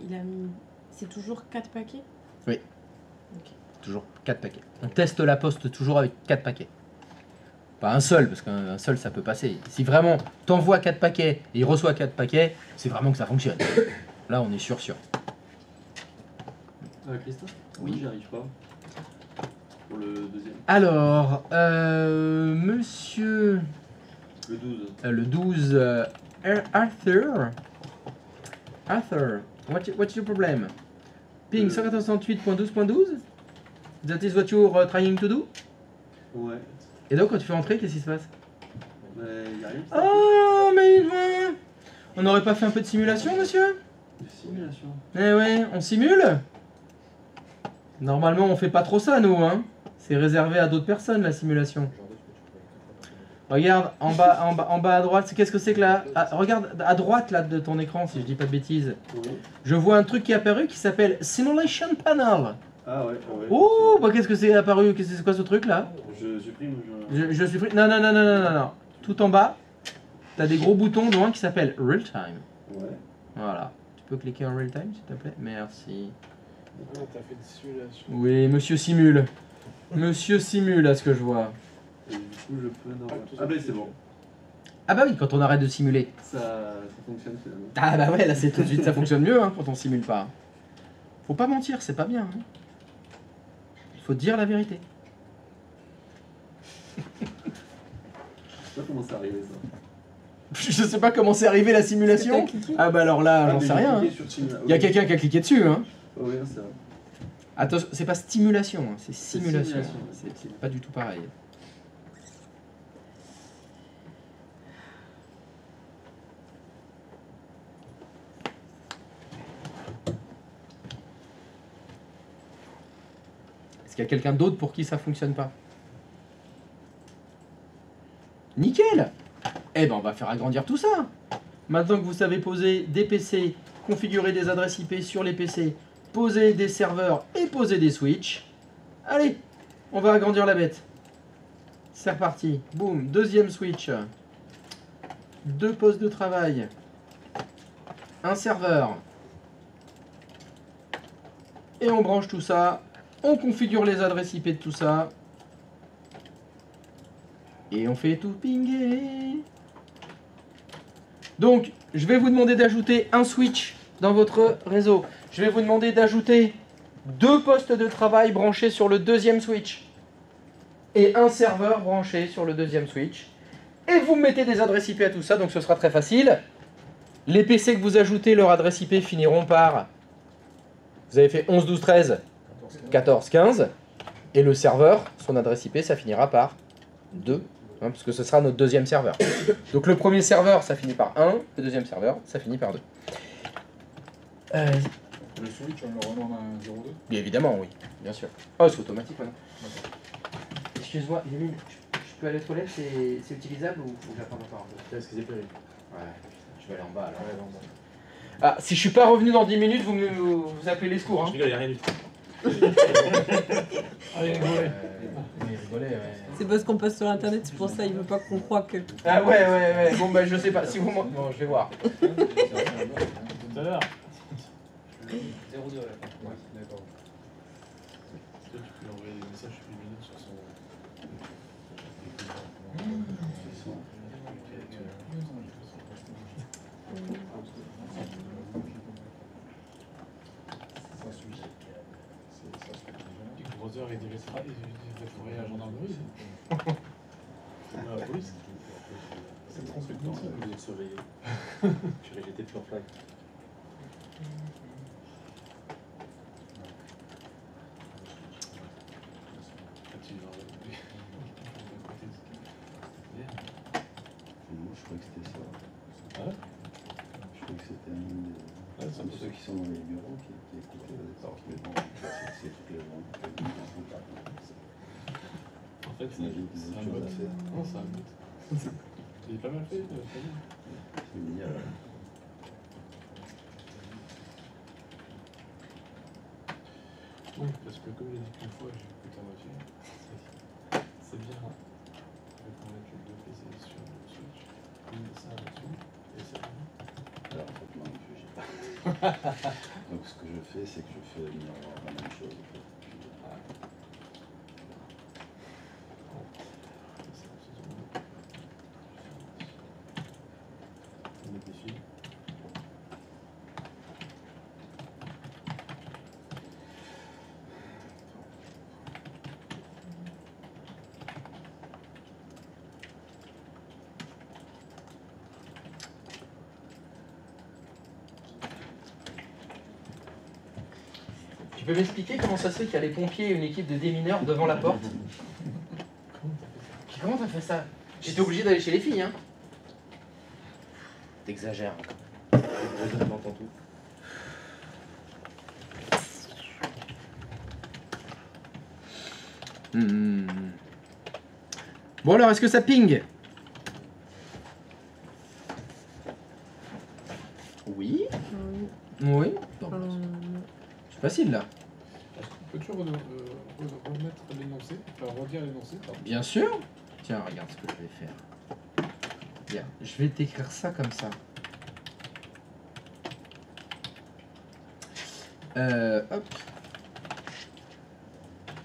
il a mis... C'est toujours 4 paquets? Oui. Ok. Toujours 4 paquets. On teste la poste toujours avec 4 paquets. Pas un seul, parce qu'un seul ça peut passer. Si vraiment t'envoies 4 paquets et il reçoit 4 paquets, c'est vraiment que ça fonctionne. Là on est sûr. Christophe? Oui. J'y arrive pas. Pour le deuxième. Alors, monsieur... Le 12. Le 12, Arthur. Arthur, what's your problem? Ping 168.12.12? That is what you're trying to do? Ouais. Et donc quand tu fais entrer, qu'est-ce qui se passe? Mais y a rien. Oh mais on n'aurait pas fait un peu de simulation, monsieur? Simulation. Eh ouais, on simule? Normalement on fait pas trop ça nous, hein. C'est réservé à d'autres personnes la simulation. Regarde, en bas à droite, qu'est-ce que c'est que là? Regarde à droite là de ton écran, si je dis pas de bêtises. Oui. Je vois un truc qui est apparu qui s'appelle Simulation Panel. Ah ouais. Oh, bah qu'est-ce que c'est apparu? C'est quoi ce truc là? Je supprime. Je suis pris. Non. Tout en bas, t'as des gros boutons loin qui s'appellent Real Time. Ouais. Voilà. Tu peux cliquer en Real Time s'il te plaît? Merci. Ah, t'as fait une simulation. Oui, monsieur simule. Monsieur simule à ce que je vois. Et du coup, je peux. Non. Ah, bah c'est bon. Ah bah oui, quand on arrête de simuler. Ça fonctionne finalement. Ah bah ouais, là c'est tout de suite, ça fonctionne mieux hein, quand on simule pas. Faut pas mentir, c'est pas bien. Hein. Faut dire la vérité. Je sais pas comment c'est arrivé ça. Je sais pas comment c'est arrivé la simulation. Ah bah alors là, j'en mais sais j'ai rien. Hein. cliqué sur Simula- Il y a oui. quelqu'un qui a cliqué dessus. Hein. Oh, oui, c'est vrai. Attention, c'est pas stimulation, hein, c'est simulation. simulation. C'est pas du tout pareil. Est-ce qu'il y a quelqu'un d'autre pour qui ça fonctionne pas? Nickel! Eh ben on va faire agrandir tout ça. Maintenant que vous savez poser des PC, configurer des adresses IP sur les PC, poser des serveurs et poser des switches, allez, on va agrandir la bête. C'est reparti. Boum, deuxième switch. 2 postes de travail. Un serveur. Et on branche tout ça. On configure les adresses IP de tout ça. Et on fait tout pinguer. Donc, je vais vous demander d'ajouter un switch dans votre réseau. Je vais vous demander d'ajouter 2 postes de travail branchés sur le deuxième switch. Et un serveur branché sur le deuxième switch. Et vous mettez des adresses IP à tout ça, donc ce sera très facile. Les PC que vous ajoutez, leur adresse IP finiront par... Vous avez fait 11, 12, 13, 14, 15. Et le serveur, son adresse IP, ça finira par 2. Hein, parce que ce sera notre deuxième serveur. Donc le premier serveur, ça finit par 1. Le deuxième serveur, ça finit par 2. Le switch, on le renomme à 0,2. Bien évidemment, oui. Bien sûr. Oh, c'est automatique maintenant. Excuse-moi, Yéline, je peux aller aux toilettes, c'est utilisable ou faut que j'attende encore un peu? Est-ce que c'est périmé? Ouais, je vais aller en bas alors. Ah, si je suis pas revenu dans 10 minutes, vous appelez les secours. Hein. Je rigole, y a rien du tout. Allez, rigolez. Oui, rigolez, ouais. C'est parce qu'on passe sur internet, c'est pour ça il veut pas qu'on croie que. Ah ouais. Bon bah je sais pas. Si vous bon, je vais voir. Tout à l'heure. 0,2 à la fin. Ouais, d'accord. Est-ce que tu peux lui envoyer des messages subliminaux sur son... Big Brother, il dirait à la gendarmerie. À la police. C'est transmettant, ça, vous êtes surveillé. J'ai j'étais de leur flag. Moi, je crois que c'était ça. Ah ouais? Je crois que c'était un des... c'est de ceux qui sont dans les bureaux qui écoutaient mais bon, c'est toutes les gens qui sont pas. En fait, c'est un bot. Non, c'est un bot. Il est pas mal fait, C'est génial. Oui, parce que comme j'ai dit qu'une fois, j'ai écouté en voiture, c'est bien de mettre les deux PC sur le Switch, une de ça là-dessus, et ça. Alors, en fait, non, j'ai pas. Donc, ce que je fais, c'est que je fais la même chose. En fait. On est défi. Tu peux m'expliquer comment ça se fait qu'il y a les pompiers et une équipe de démineurs devant la porte? Comment t'as fait ça? J'étais obligé d'aller chez les filles, hein. T'exagères encore. J'entends tout. Bon alors, est-ce que ça ping? Oui. Oui. C'est facile là. Peux-tu remettre l'énoncé, enfin redire l'énoncé, pardon. Bien sûr. Tiens, regarde ce que je vais faire. Bien, je vais t'écrire ça comme ça. Hop.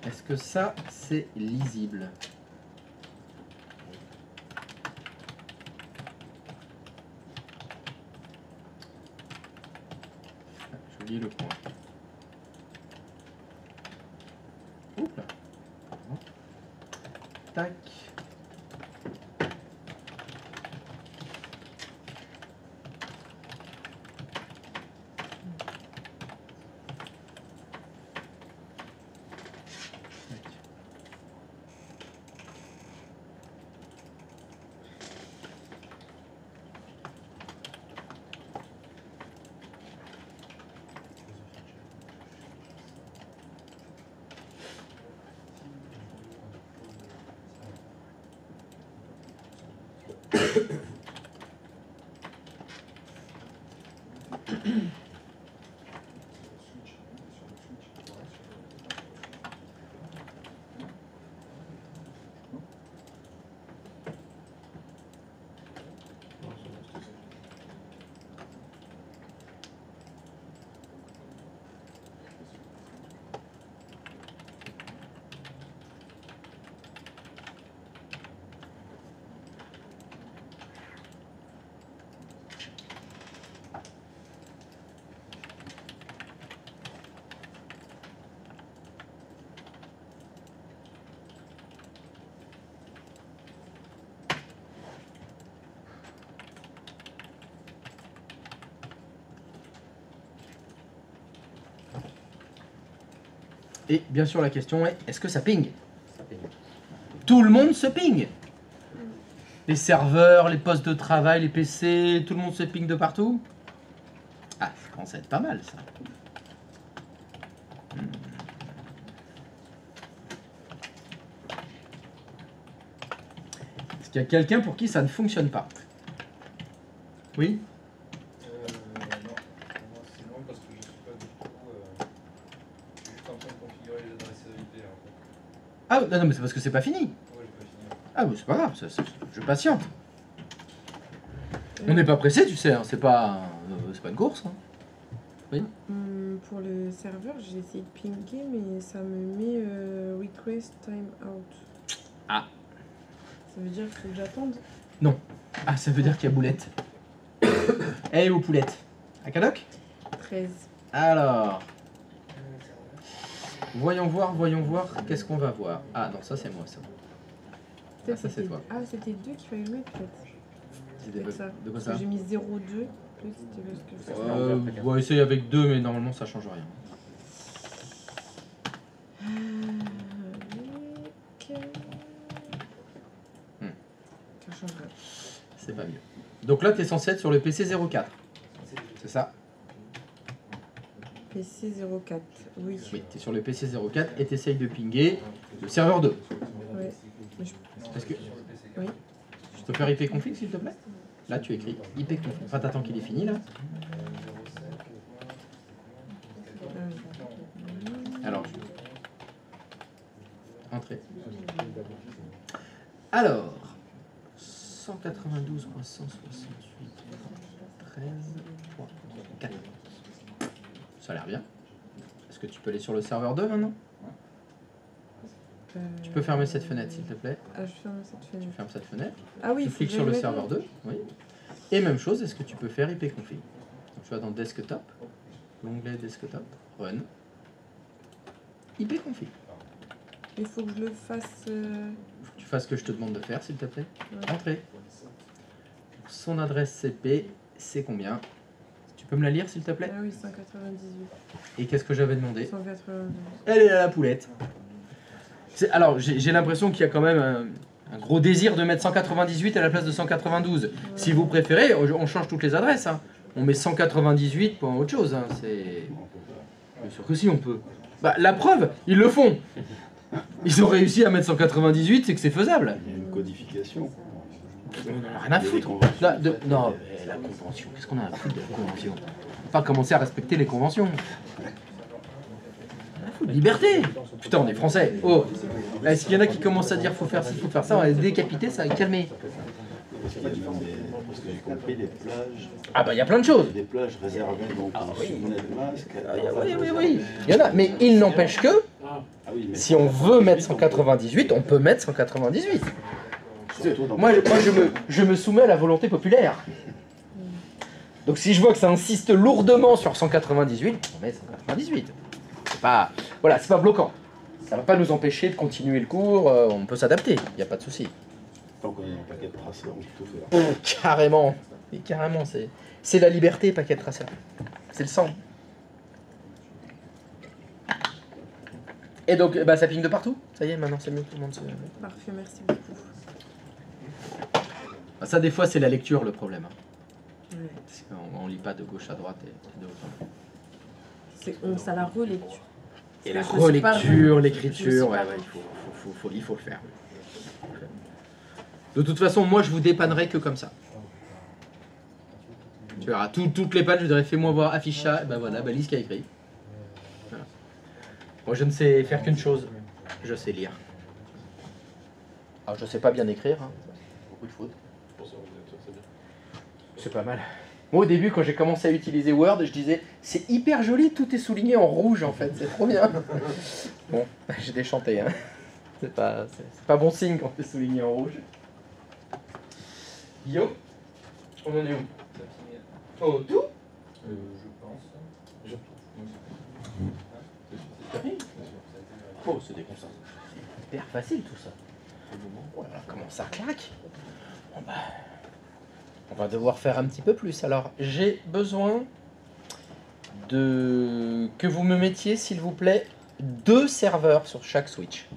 Est-ce que ça, c'est lisible? Ah, j'ai oublié le point. Oups là. Tac. Et bien sûr, la question est, est-ce que ça ping? Tout le monde se ping. Les serveurs, les postes de travail, les PC, tout le monde se ping de partout. Ah, ça commence à être pas mal, ça. Est-ce qu'il y a quelqu'un pour qui ça ne fonctionne pas? Oui? Non, pour moi c'est long parce que je suis pas du tout. Je suis juste en train de configurer les adresses IP en fait. Ah non, mais c'est parce que c'est pas fini. Ouais, j'ai pas fini. Ah, mais c'est pas grave, je patiente. On n'est pas pressé, tu sais, hein, c'est pas une course. Hein. Oui. Pour le serveur, j'ai essayé de pinguer, mais ça me met request timeout. Ah. Ça veut dire qu'il faut que j'attende. Ah, ça veut dire qu'il y a boulette. Eh, aux poulettes. À Cadoc? 13. Alors. Voyons voir, qu'est-ce qu'on va voir. Ah non, ça c'est moi, ça. Ah, ça c'est toi. Ah, c'était 2 qu'il fallait mettre, peut-être. C'était Peut-être ça. de quoi Parce ça? que j'ai mis 0,2. Peut-être c'était parce que ça. On va essayer avec 2, mais normalement ça change rien. Ça change rien. C'est pas mieux. Donc là, tu es censé être sur le PC 04. C'est ça? PC 04, oui. Oui, tu es sur le PC 04 et tu essayes de pinguer le serveur 2. Ouais. Parce que Oui. je peux faire IP config s'il te plaît? Là, tu écris IP config. Enfin, t'attends qu'il est fini là. Alors, entrée. Alors, 192.168.13.14. Ça a l'air bien. Est-ce que tu peux aller sur le serveur 2 maintenant? Tu peux fermer cette fenêtre s'il te plaît. Ah, je ferme cette Tu fenêtre. fermes cette fenêtre. Ah oui, Tu faut cliques que sur le j'aille serveur 2. Oui. Et même chose, est-ce que tu peux faire IP config? Donc tu vas dans Desktop, l'onglet Desktop, Run, IP config. Il faut que je le fasse. Faut que tu fasses ce que je te demande de faire s'il te plaît. Ouais. Entrée. Son adresse CP, c'est combien? Tu peux me la lire s'il te plaît? Ah oui, 198. Et qu'est-ce que j'avais demandé? 192. Elle est à la poulette. Alors, j'ai l'impression qu'il y a quand même un gros désir de mettre 198 à la place de 192. Si vous préférez, on change toutes les adresses. Hein. On met 198 pour autre chose. Hein. C'est... Bien sûr que si, on peut. Bah, la preuve, ils le font. Ils ont réussi à mettre 198, c'est que c'est faisable. Il y a une codification. On en a rien à foutre. Non, mais la convention, qu'est-ce qu'on a à foutre de la convention? On va pas commencer à respecter les conventions. Liberté! Putain, on est français. Oh! Là, s'il y en a qui commencent à dire faut faire ci, faut faire ça, on va les décapiter, ça va calmer. Parce qu'il y a même parce que j'ai compris, les plages. Ah bah il y a plein de choses. Des plages réservées donc aux souvenez de masque. Oui. Il y en a, mais il n'empêche que Ah oui, mais si on veut mettre 198, on peut mettre 198. surtout dans Moi je me soumets à la volonté populaire. Donc si je vois que ça insiste lourdement sur 198, on met 198. C'est pas, voilà, c'est pas bloquant. Ça va pas nous empêcher de continuer le cours, on peut s'adapter, il n'y a pas de souci. tant qu'on est dans le paquet de traceurs, on peut tout faire. Carrément, et carrément, c'est la liberté, paquet de traceurs. C'est le sang. Et donc, bah, ça pigne de partout. Ça y est, maintenant c'est mieux, tout le monde se... Parfait, merci beaucoup. Bah, ça, des fois, c'est la lecture le problème. Hein. Ouais. Parce qu'on lit pas de gauche à droite et de haut en bas. Ça la relecture. Et la Parce que je suis pas relecture, vraiment- l'écriture, je ouais, suis pas- il faut le faire. De toute façon, moi, je vous dépannerai que comme ça. Tu verras, toutes les pages, je dirais, fais-moi voir, affiche ça, ben voilà, balise ce qu'il y a écrit. Voilà. Moi, je ne sais faire qu'une chose, je sais lire. Alors, je sais pas bien écrire, hein. Beaucoup de fautes. Pour son ordinateur, c'est bien. C'est pas mal. Moi, au début, quand j'ai commencé à utiliser Word, je disais, c'est hyper joli, tout est souligné en rouge, en fait, c'est trop bien. Bon, j'ai déchanté, hein. C'est pas bon signe quand c'est souligné en rouge. Yo, on en est où? Oh, tout? Je pense. Oh, c'est déconcertant. C'est hyper facile tout ça. Voilà, comment ça claque? Bon, bah, on va devoir faire un petit peu plus. Alors, j'ai besoin de que vous me mettiez, s'il vous plaît, 2 serveurs sur chaque switch.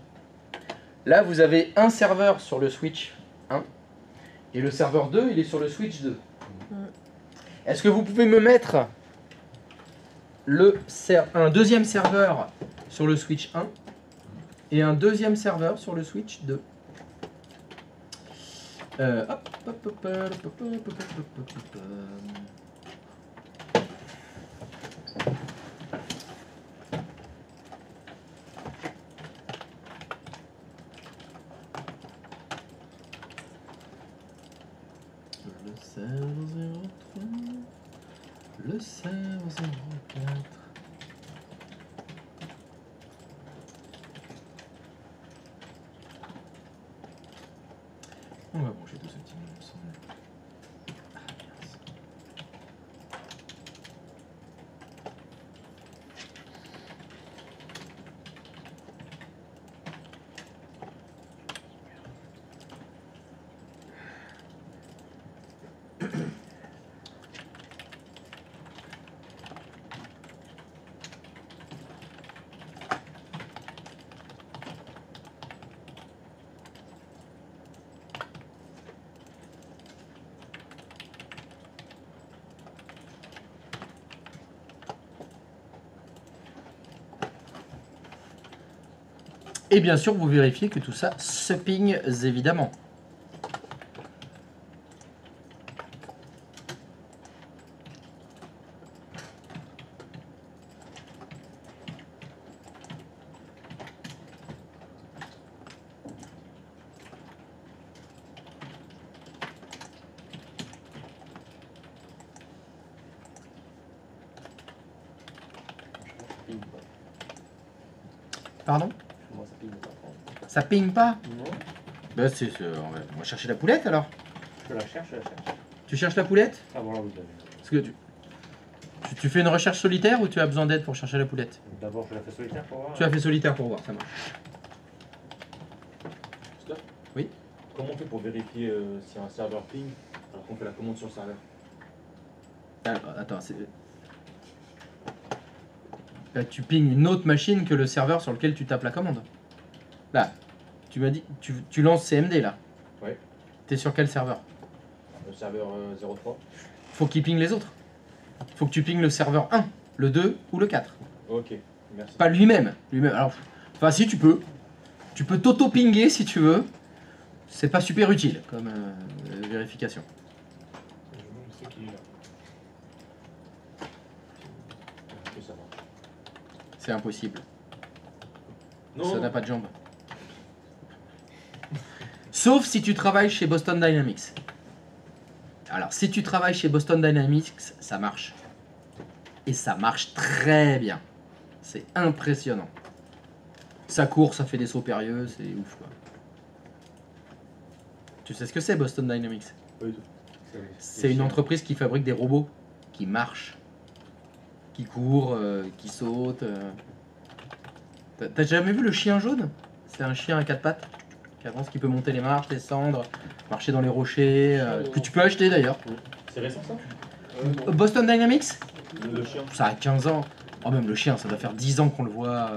Là, vous avez un serveur sur le switch 1 et le serveur 2, il est sur le switch 2. Est-ce que vous pouvez me mettre un deuxième serveur sur le switch 1 et un deuxième serveur sur le switch 2? Le serveur 03, le serveur 04. On va brancher tout ce petit monde ensemble. Ah, mince. Et bien sûr, vous vérifiez que tout ça se ping évidemment. Pardon? Moi, ça pique pas. Ça ping pas? Non, Bah, on va chercher la poulette alors. je la cherche, Tu cherches la poulette? Ah bon, là, oui, Parce que tu fais une recherche solitaire ou tu as besoin d'aide pour chercher la poulette? d'abord, je la fais solitaire pour voir. Tu as fait solitaire pour voir, ça marche. Stop. Oui. Comment on fait pour vérifier si un serveur ping alors qu'on fait la commande sur le serveur? Alors, attends, Bah, tu pings une autre machine que le serveur sur lequel tu tapes la commande. Là, tu m'as dit, tu lances CMD là. Ouais. T'es sur quel serveur? Le serveur 03. Faut qu'il ping les autres. Faut que tu pinges le serveur 1, le 2 ou le 4. Ok, merci. Pas lui-même. Alors, enfin, si tu peux. Tu peux t'auto-pinguer si tu veux. C'est pas super utile comme vérification. Je sais qu'il est là. Est-ce que ça marche? C'est impossible. Non, Ça non. n'a pas de jambes. Sauf si tu travailles chez Boston Dynamics. Alors, si tu travailles chez Boston Dynamics, ça marche. Et ça marche très bien. C'est impressionnant. Ça court, ça fait des sauts périlleux, c'est ouf quoi. Tu sais ce que c'est Boston Dynamics? Pas du tout. C'est une entreprise qui fabrique des robots qui marchent, qui courent, qui sautent. T'as jamais vu le chien jaune? C'est un chien à 4 pattes qui avance, qui peut monter les marches, descendre, marcher dans les rochers, que tu peux acheter d'ailleurs. C'est récent ça? Boston Dynamics? Le chien. Ça a 15 ans. Oh même le chien, ça doit faire 10 ans qu'on le voit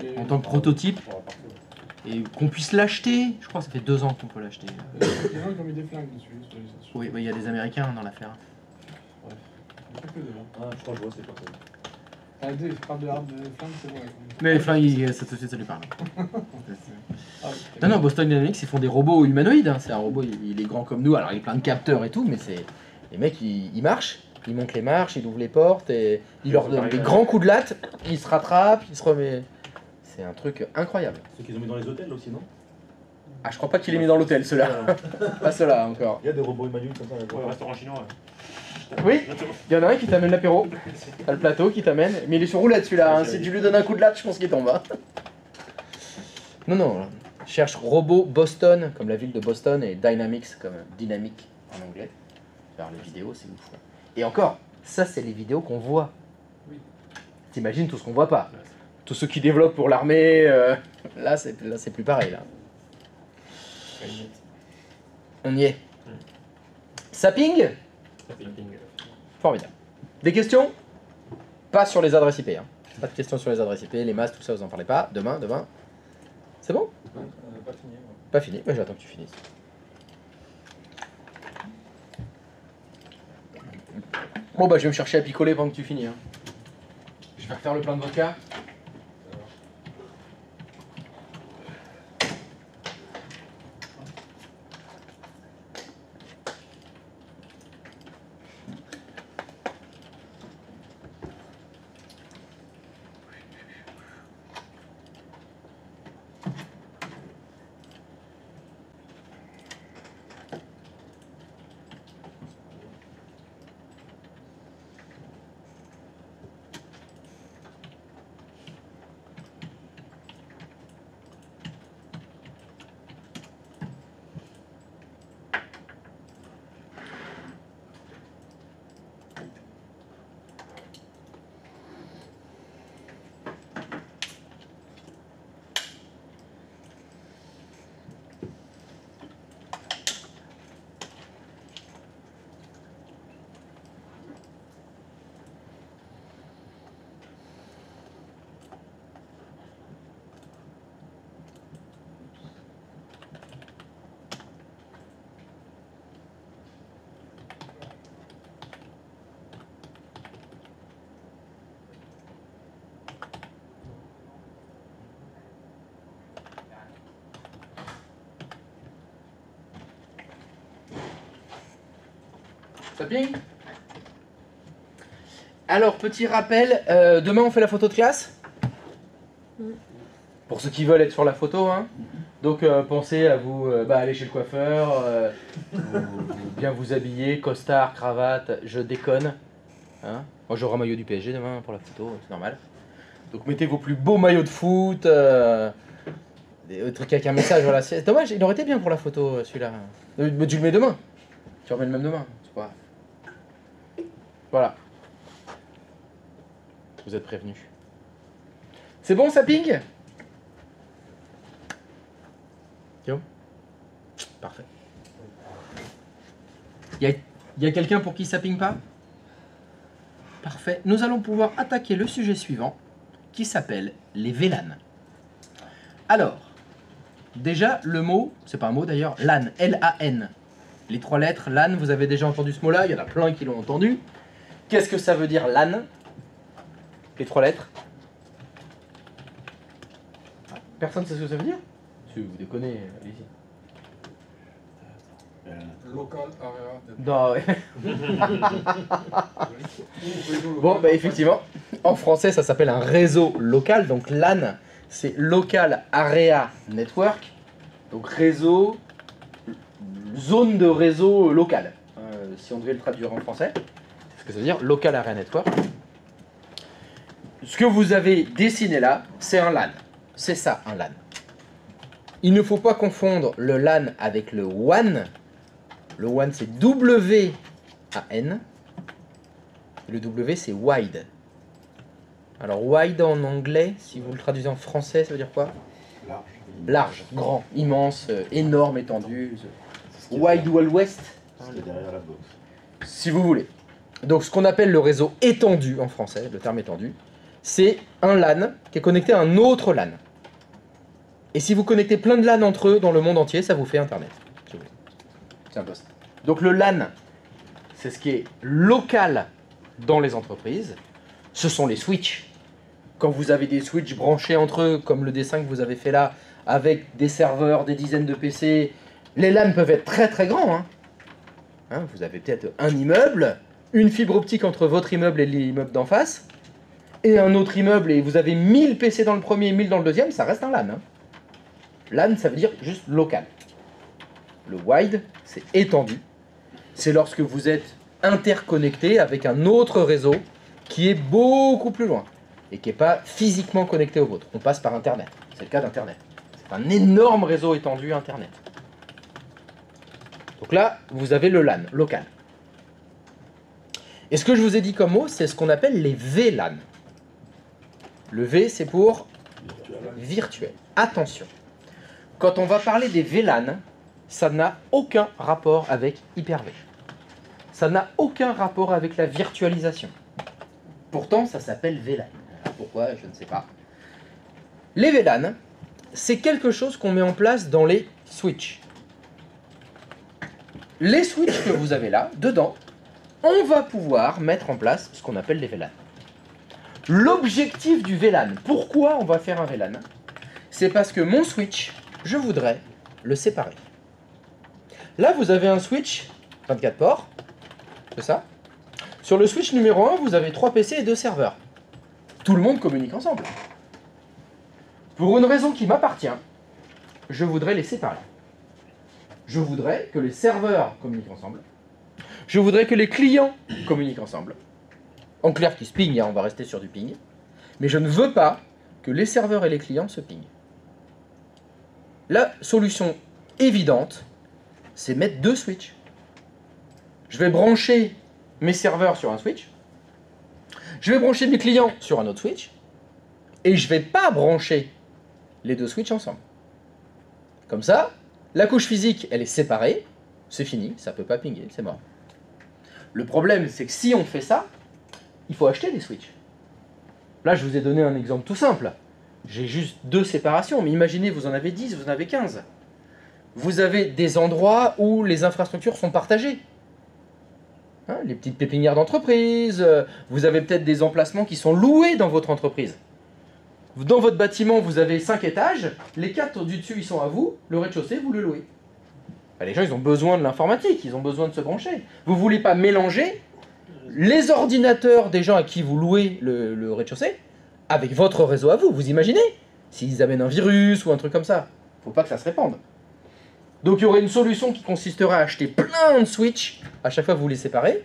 Et en tant que prototype. On va partir. Et qu'on puisse l'acheter. Je crois que ça fait 2 ans qu'on peut l'acheter. il y a des gens qui ont mis des flingues dessus. sur les- Oui, il y a des Américains dans l'affaire. Il y a pas que des gens. Ah, je crois que je vois, c'est pas ça. Ah, deux, il parle de l'arbre de flingue, c'est bon. Mais les flingues, ça tout de suite, ça lui parle. Ah, Non, non, Boston Dynamics, ils font des robots humanoïdes. Hein. C'est un robot, il est grand comme nous. Alors, il a plein de capteurs et tout, mais c'est. Les mecs, ils marchent, ils montent les marches, ils ouvrent les portes, et ils leur donnent des grands coups de latte, ils se rattrapent, ils se remettent. C'est un truc incroyable. Ceux qu'ils ont mis dans les hôtels aussi, non? Ah, je crois pas qu'il est mis dans l'hôtel, ceux-là. Pas ceux-là encore. Il y a des robots humanoïdes comme ça. là. Ouais, au restaurant chinois. Oui, il y en a un qui t'amène l'apéro. T'as le plateau qui t'amène. Mais il est sur roulette celui-là. Hein. Si tu lui donnes un coup de latte, je pense qu'il tombe. Hein. Non, non. Cherche robot Boston, comme la ville de Boston, et Dynamics, comme dynamique en anglais. Faire les vidéos, c'est ouf. Quoi. Et encore, ça, c'est les vidéos qu'on voit. T'imagines tout ce qu'on voit pas. Tous ceux qui développent pour l'armée, là, c'est plus pareil. Là. On y est. Ça ping? Formidable. Des questions? Pas sur les adresses IP. Hein. Pas de questions sur les adresses IP, les masses, tout ça, vous en parlez pas. Demain. C'est bon? Pas fini. moi. Pas fini. Bah, j'attends que tu finisses. Bon, bah, je vais me chercher à picoler pendant que tu finis. Hein. Je vais refaire le plein de vodka. Ça ping? Alors, petit rappel, demain on fait la photo de classe. Pour ceux qui veulent être sur la photo, hein. Donc pensez à vous aller chez le coiffeur, bien vous habiller, costard, cravate, je déconne. Hein. Moi j'aurai un maillot du PSG demain pour la photo, c'est normal. Donc mettez vos plus beaux maillots de foot, des trucs avec un message, voilà. C'est dommage, il aurait été bien pour la photo celui-là. Mais tu le mets demain. Tu remets le même demain, c'est pas grave. Voilà. Vous êtes prévenus. C'est bon, ça ping? Guillaume? Parfait. Il y a quelqu'un pour qui ça ping pas? Parfait. Nous allons pouvoir attaquer le sujet suivant. qui s'appellent les VLAN. Alors, déjà, le mot, c'est pas un mot d'ailleurs, LAN, L-A-N. Les 3 lettres, LAN, vous avez déjà entendu ce mot-là, il y en a plein qui l'ont entendu. Qu'est-ce que ça veut dire LAN? Les 3 lettres. Personne ne sait ce que ça veut dire? Si vous déconnez, allez-y. Local area. Non, ouais. Bon, bah effectivement, en français, ça s'appelle un réseau local. Donc LAN, c'est Local Area Network. Donc réseau, zone de réseau local. Si on devait le traduire en français, c'est ce que ça veut dire, Local Area Network. Ce que vous avez dessiné là, c'est un LAN. C'est ça, un LAN. Il ne faut pas confondre le LAN avec le WAN. Le WAN, c'est W-A-N. Le W, c'est wide. Alors, wide en anglais, si vous le traduisez en français, ça veut dire quoi? Large. Large, grand, immense, énorme, étendu. C'est ce qui est Wide derrière- Wild West, ce qui est derrière la box. si vous voulez. Donc, ce qu'on appelle le réseau étendu en français, le terme étendu, c'est un LAN qui est connecté à un autre LAN. Et si vous connectez plein de LAN entre eux dans le monde entier, ça vous fait Internet. si vous voulez. C'est un peu ça. Donc le LAN, c'est ce qui est local dans les entreprises. Ce sont les switches. Quand vous avez des switches branchés entre eux, comme le dessin que vous avez fait là, avec des serveurs, des dizaines de PC, les LAN peuvent être très très grands. Hein, vous avez peut-être un immeuble, une fibre optique entre votre immeuble et l'immeuble d'en face, et un autre immeuble, et vous avez 1000 PC dans le premier et 1000 dans le deuxième, ça reste un LAN. LAN, ça veut dire juste local. Le wide, c'est étendu. C'est lorsque vous êtes interconnecté avec un autre réseau qui est beaucoup plus loin et qui n'est pas physiquement connecté au vôtre. On passe par Internet. C'est le cas d'Internet. C'est un énorme réseau étendu Internet. Donc là, vous avez le LAN, local. Et ce que je vous ai dit comme mot, c'est ce qu'on appelle les VLAN. Le V, c'est pour virtuel. Attention. Quand on va parler des VLAN, ça n'a aucun rapport avec Hyper-V. Ça n'a aucun rapport avec la virtualisation. Pourtant, ça s'appelle VLAN. Alors pourquoi, je ne sais pas. Les VLAN, c'est quelque chose qu'on met en place dans les switches. Les switches que vous avez là, dedans, on va pouvoir mettre en place ce qu'on appelle les VLAN. L'objectif du VLAN, pourquoi on va faire un VLAN? C'est parce que mon switch, je voudrais le séparer. Là, vous avez un switch 24 ports, c'est ça. Sur le switch numéro 1, vous avez 3 PC et 2 serveurs. Tout le monde communique ensemble. Pour une raison qui m'appartient, je voudrais les séparer. Je voudrais que les serveurs communiquent ensemble. Je voudrais que les clients communiquent ensemble. En clair, qui se pingent, hein, on va rester sur du ping. Mais je ne veux pas que les serveurs et les clients se pingent. La solution évidente, c'est mettre 2 switches. Je vais brancher mes serveurs sur un switch. Je vais brancher mes clients sur un autre switch. Et je ne vais pas brancher les 2 switches ensemble. Comme ça, la couche physique, elle est séparée. C'est fini, ça ne peut pas pinguer, c'est mort. Le problème, c'est que si on fait ça, il faut acheter des switches. Là, je vous ai donné un exemple tout simple. J'ai juste 2 séparations, mais imaginez, vous en avez 10, vous en avez 15. Vous avez des endroits où les infrastructures sont partagées. Hein, les petites pépinières d'entreprise, vous avez peut-être des emplacements qui sont loués dans votre entreprise. Dans votre bâtiment, vous avez 5 étages, les 4 du dessus, ils sont à vous, le rez-de-chaussée, vous le louez. Ben, les gens, ils ont besoin de l'informatique, ils ont besoin de se brancher. Vous ne voulez pas mélanger les ordinateurs des gens à qui vous louez le rez-de-chaussée avec votre réseau à vous. Vous imaginez? S'ils amènent un virus ou un truc comme ça, il ne faut pas que ça se répande. Donc il y aurait une solution qui consisterait à acheter plein de switches à chaque fois que vous les séparez.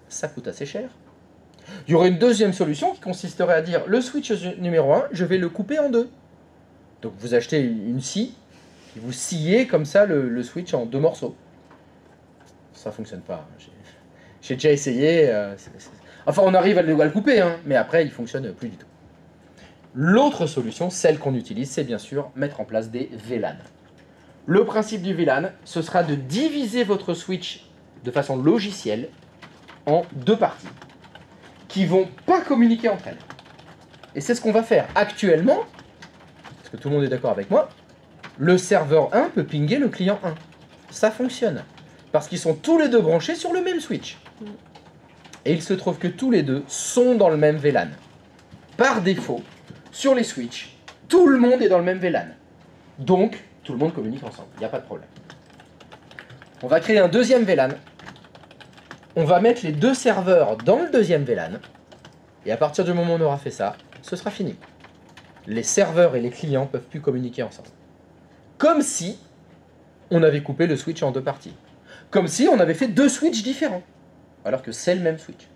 Ça coûte assez cher. Il y aurait une deuxième solution qui consisterait à dire le switch numéro 1, je vais le couper en 2. Donc vous achetez une scie et vous sciez comme ça le switch en 2 morceaux. Ça fonctionne pas. J'ai déjà essayé. Enfin, on arrive à le couper, hein, mais après, il fonctionne plus du tout. L'autre solution, celle qu'on utilise, c'est bien sûr mettre en place des VLAN. Le principe du VLAN, ce sera de diviser votre switch de façon logicielle en 2 parties qui vont pas communiquer entre elles. Et c'est ce qu'on va faire. Actuellement, parce que tout le monde est d'accord avec moi, le serveur 1 peut pinguer le client 1. Ça fonctionne. Parce qu'ils sont tous les deux branchés sur le même switch. Et il se trouve que tous les deux sont dans le même VLAN. Par défaut, sur les switches, tout le monde est dans le même VLAN. Donc, tout le monde communique ensemble. Il n'y a pas de problème. On va créer un deuxième VLAN. On va mettre les deux serveurs dans le deuxième VLAN. Et à partir du moment où on aura fait ça, ce sera fini. Les serveurs et les clients peuvent plus communiquer ensemble. Comme si on avait coupé le switch en deux parties. Comme si on avait fait deux switches différents. Alors que c'est le même switch.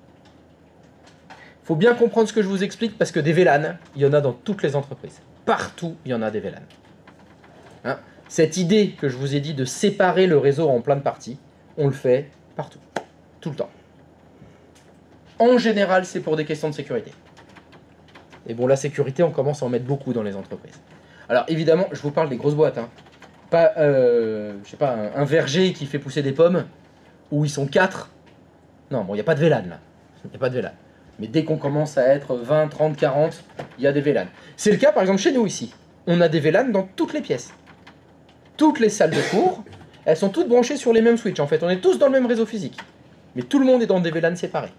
Il faut bien comprendre ce que je vous explique parce que des VLAN, il y en a dans toutes les entreprises. Partout, il y en a des VLAN. Hein? Cette idée que je vous ai dit de séparer le réseau en plein de parties, on le fait partout, tout le temps. En général, c'est pour des questions de sécurité. Et bon, la sécurité, on commence à en mettre beaucoup dans les entreprises. Alors évidemment, je vous parle des grosses boîtes. Hein. Pas, je sais pas, un verger qui fait pousser des pommes, où ils sont 4. Non, bon, il n'y a pas de VLAN là. Il n'y a pas de VLAN. Mais dès qu'on commence à être 20, 30, 40, il y a des VLAN. C'est le cas par exemple chez nous ici. On a des VLAN dans toutes les pièces. Toutes les salles de cours, elles sont toutes branchées sur les mêmes switches en fait. On est tous dans le même réseau physique. Mais tout le monde est dans des VLAN séparés.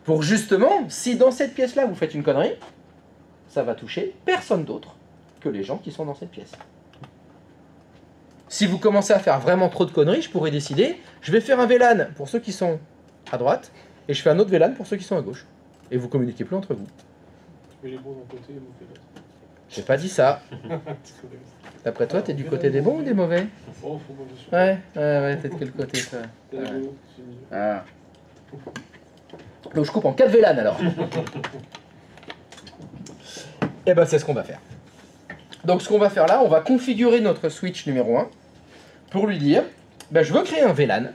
Pour justement, si dans cette pièce-là vous faites une connerie, ça va toucher personne d'autre que les gens qui sont dans cette pièce. Si vous commencez à faire vraiment trop de conneries, je pourrais décider, je vais faire un VLAN pour ceux qui sont à droite, et je fais un autre VLAN pour ceux qui sont à gauche. Et vous communiquez plus entre vous. Mais les bons d'un côté et les mauvais de l'autre. J'ai pas dit ça. D'après toi, t'es du côté des bons ou des mauvais? Oh, faut pas me sûr. Ouais, t'es de quel côté ça? T'es rigolo, c'est mieux. Ah. Donc je coupe en 4 VLAN alors. Et ben c'est ce qu'on va faire. Donc ce qu'on va faire là, on va configurer notre switch numéro 1 pour lui dire, ben, je veux créer un VLAN,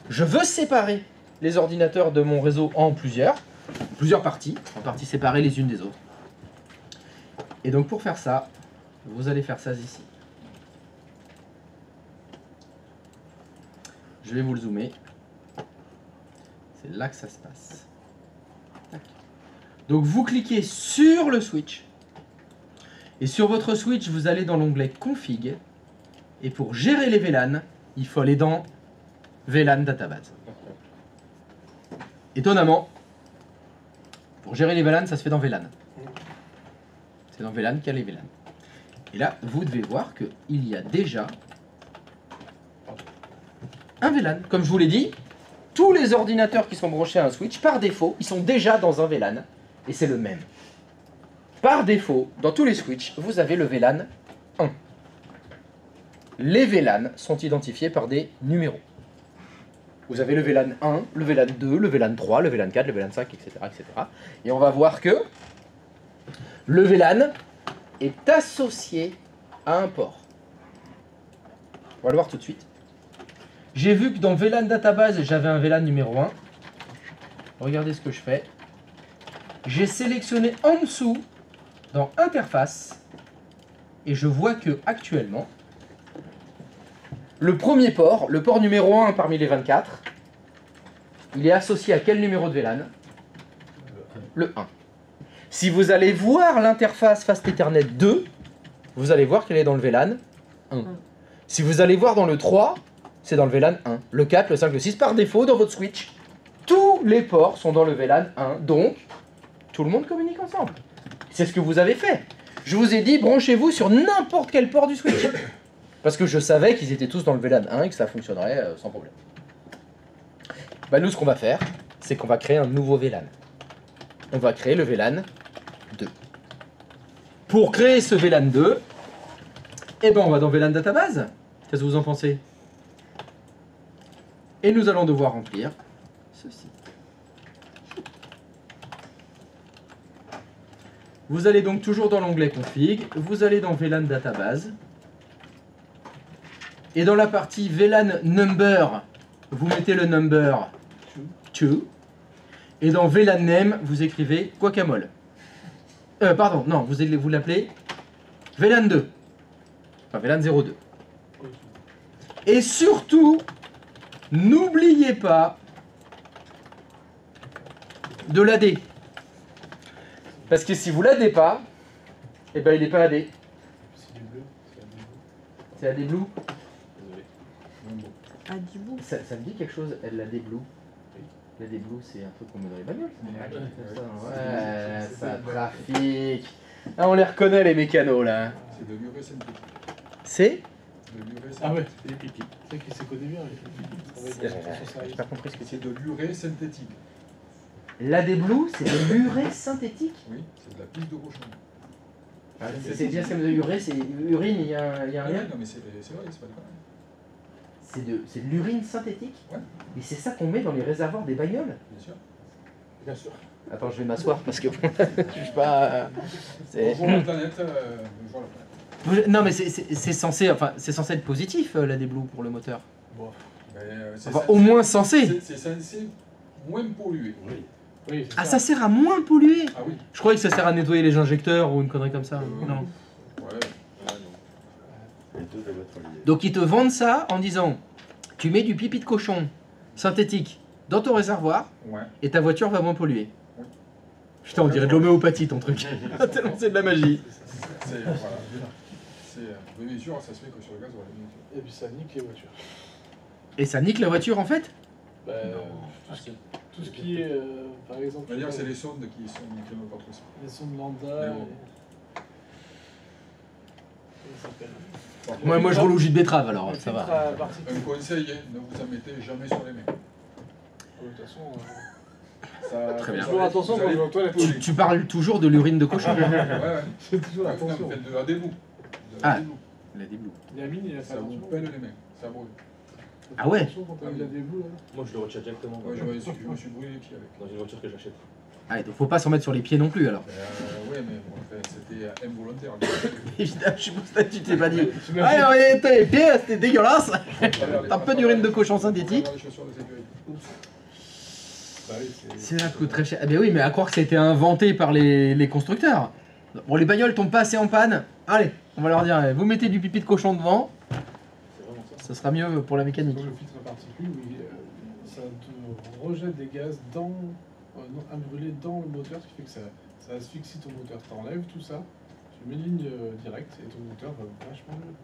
je veux séparer les ordinateurs de mon réseau en plusieurs parties, en parties séparées les unes des autres. Et donc pour faire ça, vous allez faire ça ici. Je vais vous le zoomer. C'est là que ça se passe. Tac. Donc vous cliquez sur le switch. Et sur votre switch, vous allez dans l'onglet Config. Et pour gérer les VLAN, il faut aller dans VLAN Database. Étonnamment, pour gérer les VLAN, ça se fait dans VLAN. C'est dans VLAN qu'il y a les VLAN. Et là, vous devez voir qu'il y a déjà un VLAN. Comme je vous l'ai dit, tous les ordinateurs qui sont branchés à un switch, par défaut, ils sont déjà dans un VLAN. Et c'est le même. Par défaut, dans tous les switches, vous avez le VLAN 1. Les VLAN sont identifiés par des numéros. Vous avez le VLAN 1, le VLAN 2, le VLAN 3, le VLAN 4, le VLAN 5, etc., etc. Et on va voir que le VLAN est associé à un port. On va le voir tout de suite. J'ai vu que dans VLAN Database, j'avais un VLAN numéro 1. Regardez ce que je fais. J'ai sélectionné en dessous, dans Interface, et je vois que actuellement, le premier port, le port numéro 1 parmi les 24, il est associé à quel numéro de VLAN? Le 1. Si vous allez voir l'interface Fast Ethernet 2, vous allez voir qu'elle est dans le VLAN 1. Si vous allez voir dans le 3, c'est dans le VLAN 1. Le 4, le 5, le 6, par défaut, dans votre switch, tous les ports sont dans le VLAN 1. Donc, tout le monde communique ensemble. C'est ce que vous avez fait. Je vous ai dit, branchez-vous sur n'importe quel port du switch. Parce que je savais qu'ils étaient tous dans le VLAN 1 et que ça fonctionnerait sans problème. Bah nous, ce qu'on va faire, c'est qu'on va créer un nouveau VLAN. On va créer le VLAN 2. Pour créer ce VLAN 2, eh ben on va dans VLAN Database. Qu'est-ce que vous en pensez? Et nous allons devoir remplir ceci. Vous allez donc toujours dans l'onglet Config, vous allez dans VLAN Database, et dans la partie VLAN Number, vous mettez le number 2, et dans VLAN Name, vous écrivez Guacamole. Pardon, non, vous l'appelez VLAN 2, enfin VLAN 02. Et surtout, n'oubliez pas de l'AD. Parce que si vous l'adez pas, eh ben il est pas adé. C'est du bleu. C'est adé blue. Désolé. Même bon. Ah, du bout. Ça me dit quelque chose, elle l'adé blue. L'adé blue, c'est un truc qu'on met dans les bagnoles. Ouais, ça trafique. Ah, on les reconnaît les mécanos là. C'est de l'urée synthétique. C'est De l'urée Ah ouais. synthétique. C'est des pipis. C'est qu'il s'y connaît bien. Il travaille sur sa J'ai pas compris ce que C'est de l'urée synthétique. l'adé blue, c'est de l'urée synthétique. Oui, c'est de la pisse de cochon. C'est bien ce qu'elle me dit, urée, c'est urine, il y a un Ah lien. ouais, non mais c'est vrai, c'est pas des conneries. C'est de l'urine synthétique. Ouais. Et c'est ça qu'on met dans les réservoirs des bagnoles. Bien sûr. Bien sûr. Attends, je vais m'asseoir parce que je suis pas. On voit la planète, on voit la planète. Non mais c'est censé, enfin c'est censé être positif l'AD Blue pour le moteur. Bon. Mais, c'est Enfin censé- au moins censé. C'est censé moins polluer. Oui. Oui, Ah ça sert à moins polluer. Ah oui. Je croyais que ça sert à nettoyer les injecteurs ou une connerie comme ça. Non. Ouais. Ah non. Les deux doivent être liés. Donc ils te vendent ça en disant tu mets du pipi de cochon synthétique dans ton réservoir Ouais. et ta voiture va moins polluer. Oui. Putain on dirait de l'homéopathie ton truc. Tellement c'est de la magie. C'est voilà. C'est oui, bien sûr, ça se fait que sur le gaz, voilà, bien sûr. Et puis ça nique les voitures. Et ça nique la voiture en fait. Bah, tout ce qui est, par exemple, On va dire que c'est les sondes qui n'ont pas trop ça. les sondes lambda. Mais bon. Comment ça s'appelle Par contre, Moi je roule au jus de betterave alors Le ça filtre va. à particules. un conseil, hein, ne vous en mettez jamais sur les mains. De toute façon, Ça, Très bien. toujours attention vous quand allez je vais aux toilettes. polluer. Tu parles toujours de l'urine de cochon. Ouais, ouais. C'est toujours Attention, attention. vous faites de la débou. Ah. L'AD Blue. Yamine, il a fait Ça vous attention. pèle les mains. Ça brûle. Ah ouais. Attention quand il a des boules. Moi, je le retire directement. Ouais, je me suis brûlé les pieds avec. Dans une voiture que j'achète. Ah, donc faut pas s'en mettre sur les pieds non plus alors. Ouais, mais bon, enfin, c'était involontaire. Évidemment, je suppose que tu t'es pas dit. J'imagine. Ah, ouais, t'as les pieds, c'était dégueulasse. Un peu d'urine de cochon synthétique. Les chaussures de sécurité. Bah oui, C'est là que coûte très cher. Ah, ben oui, mais à croire que ça a été inventé par les constructeurs. Bon, les bagnoles tombent pas assez en panne. Allez, on va leur dire, vous mettez du pipi de cochon devant, C'est vraiment ça. ça sera mieux pour la mécanique. Comme le filtre à particules, oui, ça te rejette des gaz dans, non, à brûler dans le moteur, ce qui fait que ça asphyxie ton moteur. Tu enlèves tout ça, tu mets une ligne directe et ton moteur va vachement mieux.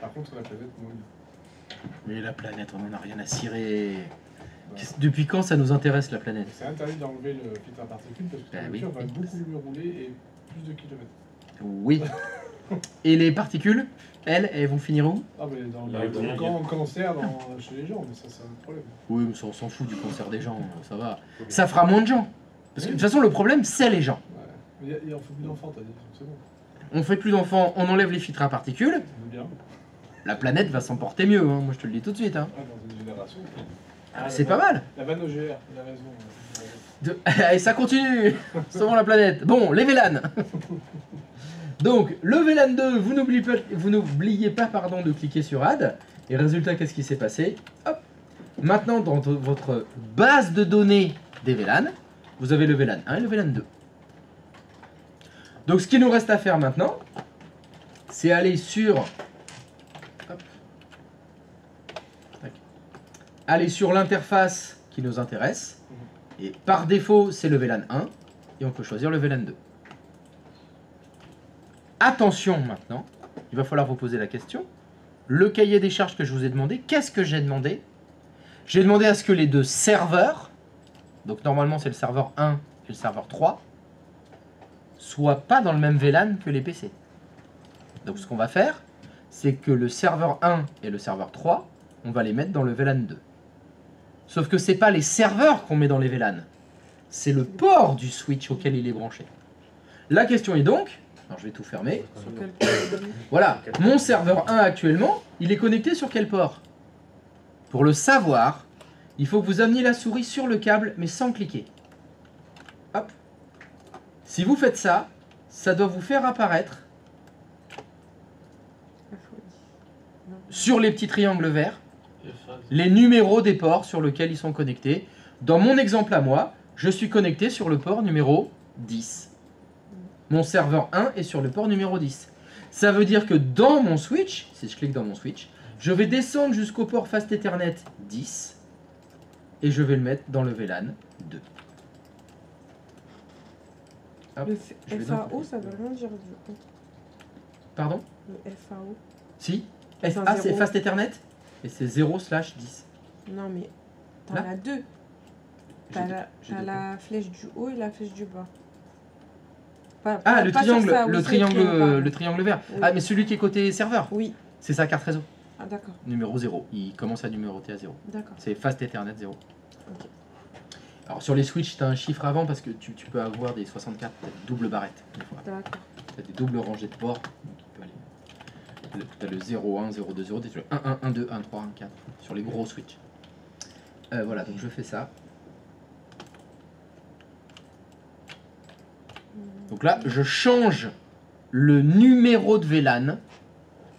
Par contre, la planète, moins mieux. Mais la planète, on en a rien à cirer. Ouais. Depuis quand ça nous intéresse la planète? C'est interdit d'enlever le filtre à particules parce que ta Bah oui. voiture va beaucoup mieux rouler et plus de kilomètres. Oui. Et les particules, elles vont finir où? Ah, mais dans Là, ils vont le cancer chez les gens, mais ça, c'est un problème. Oui, mais ça, on s'en fout du cancer des gens, ça va. Ça fera moins de gens. Parce que de toute façon, le problème, c'est les gens. Ouais. Mais il en faut plus d'enfants, t'as dit, donc c'est bon. On fait plus d'enfants, on enlève les filtres à particules, C'est bien. la planète va s'en porter mieux, hein. Moi je te le dis tout de suite. Hein. Ah, dans une génération. C'est pas mal. La vanne OGR, il a raison. Et ça continue. Sauvons la planète. Bon, les VLAN. Donc, le VLAN 2, vous n'oubliez pas pardon, de cliquer sur Add. Et résultat, qu'est-ce qui s'est passé? Hop. Maintenant, dans votre base de données des VLAN, vous avez le VLAN 1 et le VLAN 2. Donc, ce qu'il nous reste à faire maintenant, c'est aller sur... Hop. Tac. Aller sur l'interface qui nous intéresse. Et par défaut, c'est le VLAN 1. Et on peut choisir le VLAN 2. Attention maintenant, il va falloir vous poser la question. Le cahier des charges que je vous ai demandé, qu'est-ce que j'ai demandé? J'ai demandé à ce que les deux serveurs, donc normalement c'est le serveur 1 et le serveur 3, soient pas dans le même VLAN que les PC. Donc ce qu'on va faire, c'est que le serveur 1 et le serveur 3, on va les mettre dans le VLAN 2. Sauf que c'est pas les serveurs qu'on met dans les VLAN, c'est le port du switch auquel il est branché. La question est donc, alors je vais tout fermer, Sur quel point? voilà, mon serveur 1 actuellement, il est connecté sur quel port? Pour le savoir, il faut que vous ameniez la souris sur le câble, mais sans cliquer. Hop. Si vous faites ça, ça doit vous faire apparaître sur les petits triangles verts les numéros des ports sur lesquels ils sont connectés. Dans mon exemple à moi, je suis connecté sur le port numéro 10. Mon serveur 1 est sur le port numéro 10. Ça veut dire que dans mon switch, si je clique dans mon switch, je vais descendre jusqu'au port Fast Ethernet 10 et je vais le mettre dans le VLAN 2. Hop, Le je vais FAO, donc- ça veut rien dire du coup. Pardon? Le FAO. Si? C'est un FA, c'est zéro. Fast Ethernet et c'est 0/10. Non, mais t'en Là as deux. J'ai T'as deux- la, j'ai t'as deux la flèche du haut et la flèche du bas. Ah, le pas sur triangle, ça, oui, le c'est triangle, pardon. le triangle vert. Oui. Ah, mais celui qui est côté serveur, Oui. c'est sa carte réseau. Ah, d'accord. Numéro 0. Il commence à numéroter à 0. D'accord. C'est Fast Ethernet 0. Ok. Alors sur les Switch, tu as un chiffre avant parce que tu peux avoir des 64, t'as des doubles barrettes des fois. D'accord. Tu as des doubles rangées de ports. Donc il peut aller. Tu as le 0, 1, 0, 2, 0, tu as le 1, 1, 1, 2, 1, 3, 1, 4 sur les gros Switch. Voilà, donc je fais ça. Donc là, je change le numéro de VLAN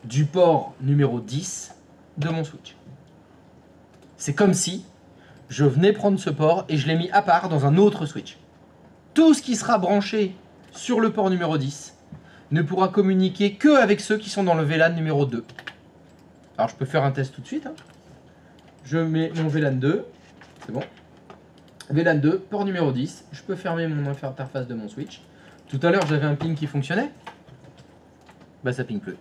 du port numéro 10 de mon Switch. C'est comme si je venais prendre ce port et je l'ai mis à part dans un autre Switch. Tout ce qui sera branché sur le port numéro 10 ne pourra communiquer que avec ceux qui sont dans le VLAN numéro 2. Alors je peux faire un test tout de suite. Hein. Je mets mon VLAN 2, c'est bon. VLAN 2, port numéro 10. Je peux fermer mon interface de mon Switch. Tout à l'heure j'avais un ping qui fonctionnait. Bah ça ping plus.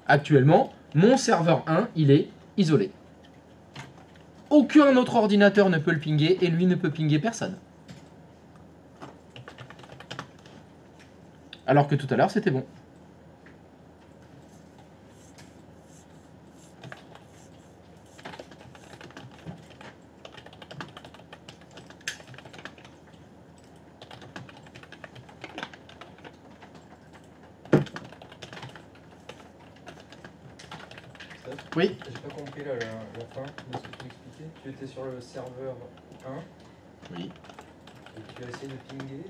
Actuellement, mon serveur 1, il est isolé. Aucun autre ordinateur ne peut le pinguer et lui ne peut pinguer personne. Alors que tout à l'heure c'était bon. Oui. J'ai pas compris là, la fin de ce que tu m'expliquais. Tu étais sur le serveur 1 Oui. et tu as essayé de pinguer.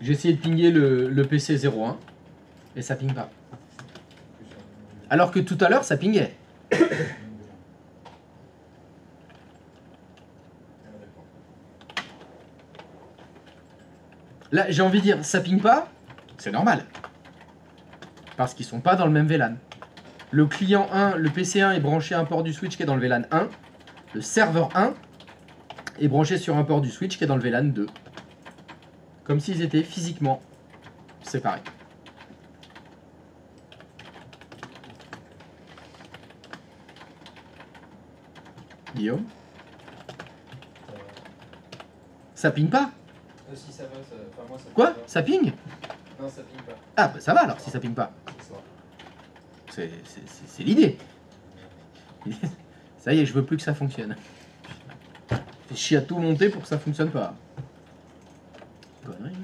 J'ai essayé de pinguer le PC 01 et ça ping pas. Alors que tout à l'heure ça pingait. Là j'ai envie de dire ça ping pas, c'est normal. Parce qu'ils sont pas dans le même VLAN. Le client 1, le PC 1 est branché à un port du Switch qui est dans le VLAN 1. Le serveur 1 est branché sur un port du Switch qui est dans le VLAN 2. Comme s'ils étaient physiquement séparés. Guillaume, ça ping pas? Si ça va, enfin moi ça Quoi? ping pas. Ça ping? Non, ça ping pas. Ah bah ça va alors si ça ping pas. C'est ça. C'est l'idée. Ça y est, je veux plus que ça fonctionne. Fais chier à tout monter pour que ça fonctionne pas. Connerie.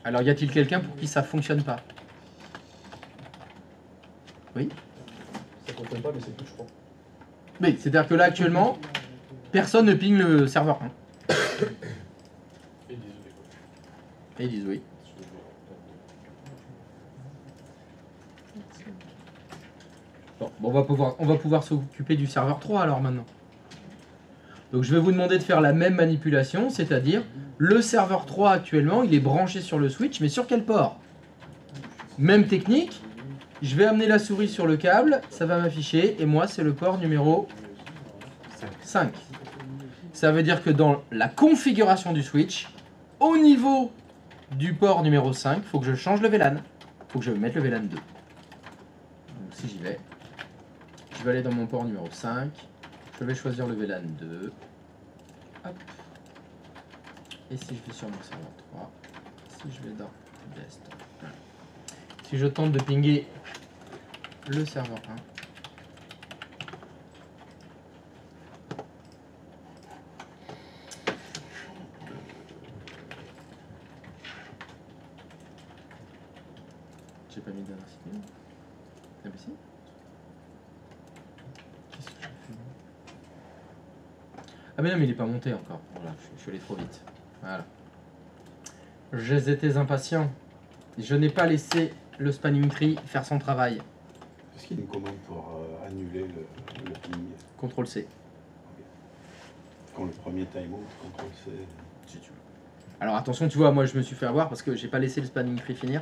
Alors y a-t-il quelqu'un pour qui ça fonctionne pas? Oui? Ça fonctionne pas, mais c'est tout, je crois. Oui, c'est-à-dire que là actuellement, personne ne ping le serveur 1. Et désolé quoi. Et ils disent oui. Bon, on va pouvoir s'occuper du serveur 3 alors maintenant. Donc je vais vous demander de faire la même manipulation, c'est-à-dire le serveur 3 actuellement, il est branché sur le Switch, mais sur quel port? Même technique, je vais amener la souris sur le câble, ça va m'afficher, et moi c'est le port numéro 5. Ça veut dire que dans la configuration du Switch, au niveau du port numéro 5, il faut que je change le VLAN. Il faut que je mette le VLAN 2. Donc si j'y vais, je vais aller dans mon port numéro 5. Je vais choisir le VLAN 2. Hop. Et si je vais sur mon serveur 3, si je vais dans desktop, voilà. Si je tente de pinguer le serveur 1, j'ai pas mis d'adresse email. Ah bah si. Qu'est-ce que j'ai fait moi? Ah mais non mais il est pas monté encore. Voilà, je suis allé trop vite. Voilà. J'étais impatient. Je n'ai pas laissé le spanning tree faire son travail. Est-ce qu'il y a une commande pour annuler le ping CTRL C. quand le premier timeout, CTRL-C? Si tu veux. Alors attention, tu vois, moi je me suis fait avoir parce que j'ai pas laissé le spanning tree finir.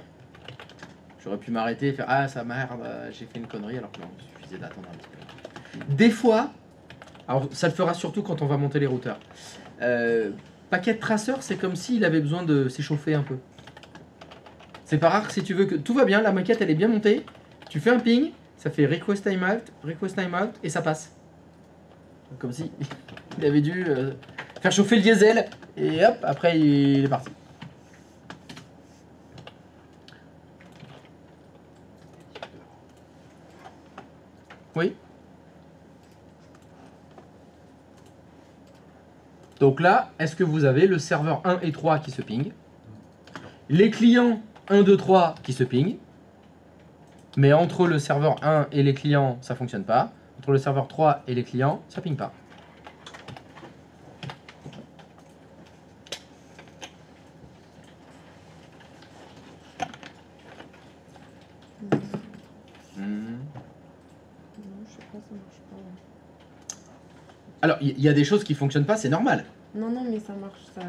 J'aurais pu m'arrêter et faire ah ça merde, j'ai fait une connerie alors que non, il suffisait d'attendre un petit peu. Des fois, alors ça le fera surtout quand on va monter les routeurs. Packet tracer, c'est comme s'il avait besoin de s'échauffer un peu. C'est pas rare que si tu veux que tout va bien, la maquette elle est bien montée, tu fais un ping, ça fait request timeout et ça passe. Comme si il avait dû faire chauffer le diesel et hop, après il est parti. Oui. Donc là, est-ce que vous avez le serveur 1 et 3 qui se ping, les clients 1, 2, 3 qui se ping, mais entre le serveur 1 et les clients, ça fonctionne pas. Entre le serveur 3 et les clients, ça ping pas. Non, je sais pas, ça marche pas. Alors, il y a des choses qui fonctionnent pas, c'est normal. Non, non, mais ça marche, ça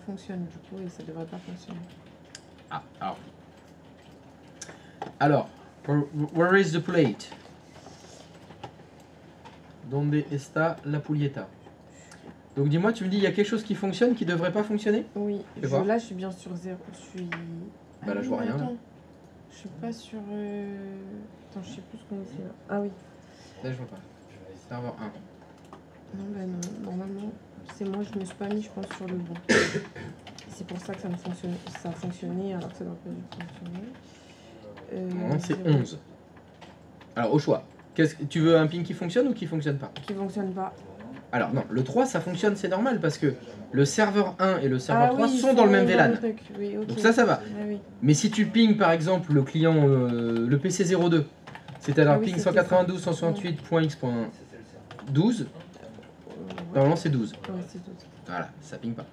fonctionne du coup et ça devrait pas fonctionner. Ah, alors, where is the plate? Donde está la pulieta? Donc dis-moi, tu me dis, il y a quelque chose qui fonctionne qui devrait pas fonctionner? Oui, Fais voir. là je suis bien sur 0. Je suis. Bah là, je vois rien, là. Attends. Je suis pas sur. Attends, je sais plus ce qu'on fait là. Ah oui. Là, je vois pas. Serveur 1. Non, bah non, normalement, c'est moi, je me suis pas mis, je pense, sur le bon. C'est pour ça que ça a fonctionné alors que ça doit pas dû fonctionner. Non, c'est 11. Alors, au choix. Tu veux un ping qui fonctionne ou qui fonctionne pas? Qui fonctionne pas. Alors non, le 3 ça fonctionne, c'est normal parce que le serveur 1 et le serveur 3 oui, sont dans le même VLAN. Oui, ok. Donc ça va. Ah, oui. Mais si tu ping par exemple le client, le PC02, c'est-à-dire oui, ping c'était 192.168.x.12, normalement c'est 12. Ouais, c'est 12. Voilà, ça ping pas.